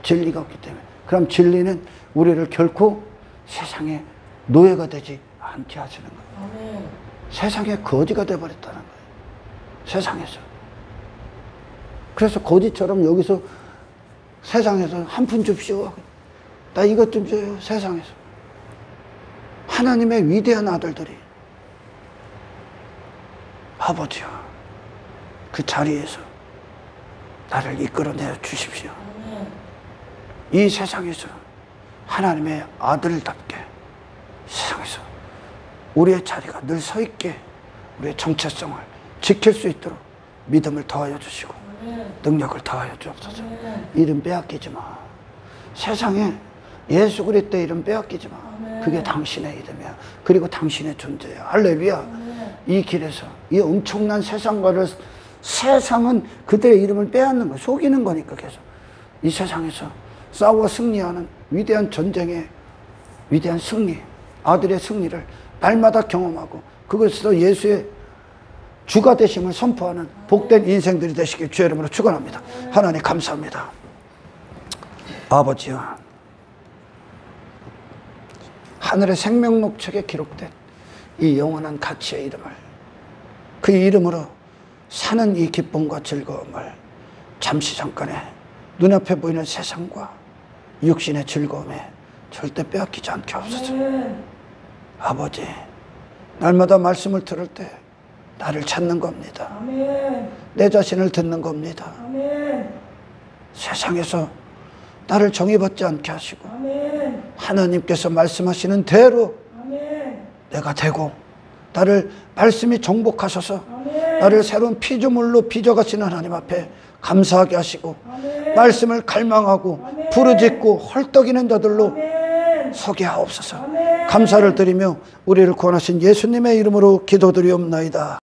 진리가 없기 때문에. 그럼 진리는 우리를 결코 세상의 노예가 되지 않게 하시는 거예요. 아멘. 세상의 거지가 되어버렸다는 거예요. 세상에서. 그래서 거지처럼 여기서 세상에서 한 푼 줍시오. 나 이것 좀 줘요. 세상에서. 하나님의 위대한 아들들이 아버지요, 그 자리에서 나를 이끌어내 주십시오. 아멘. 이 세상에서 하나님의 아들답게 세상에서 우리의 자리가 늘 서 있게 우리의 정체성을 지킬 수 있도록 믿음을 더하여 주시고 능력을 더하여 주옵소서. 이름 빼앗기지 마. 세상에 예수 그리스도의 이름 빼앗기지 마. 그게 당신의 이름이야. 그리고 당신의 존재야. 할렐루야. 이 길에서 이 엄청난 세상과를 세상은 그들의 이름을 빼앗는 거야. 속이는 거니까 계속. 이 세상에서 싸워 승리하는 위대한 전쟁의 위대한 승리, 아들의 승리를 날마다 경험하고 그것에서 예수의 주가 되심을 선포하는 복된 인생들이 되시길 주의 이름으로 축원합니다. 하나님 감사합니다. 아버지여, 하늘의 생명록 책에 기록된 이 영원한 가치의 이름을, 그 이름으로 사는 이 기쁨과 즐거움을 잠시 잠깐의 눈앞에 보이는 세상과 육신의 즐거움에 절대 빼앗기지 않게 하옵소서. 아버지, 날마다 말씀을 들을 때 나를 찾는 겁니다. 아멘. 내 자신을 듣는 겁니다. 아멘. 세상에서 나를 정의받지 않게 하시고 아멘. 하나님께서 말씀하시는 대로 아멘. 내가 되고 나를 말씀이 정복하셔서 아멘. 나를 새로운 피조물로 빚어가시는 하나님 앞에 감사하게 하시고 아멘. 말씀을 갈망하고 아멘. 부르짖고 헐떡이는 자들로 아멘. 서게 하옵소서. 아멘. 감사를 드리며 우리를 구원하신 예수님의 이름으로 기도드리옵나이다.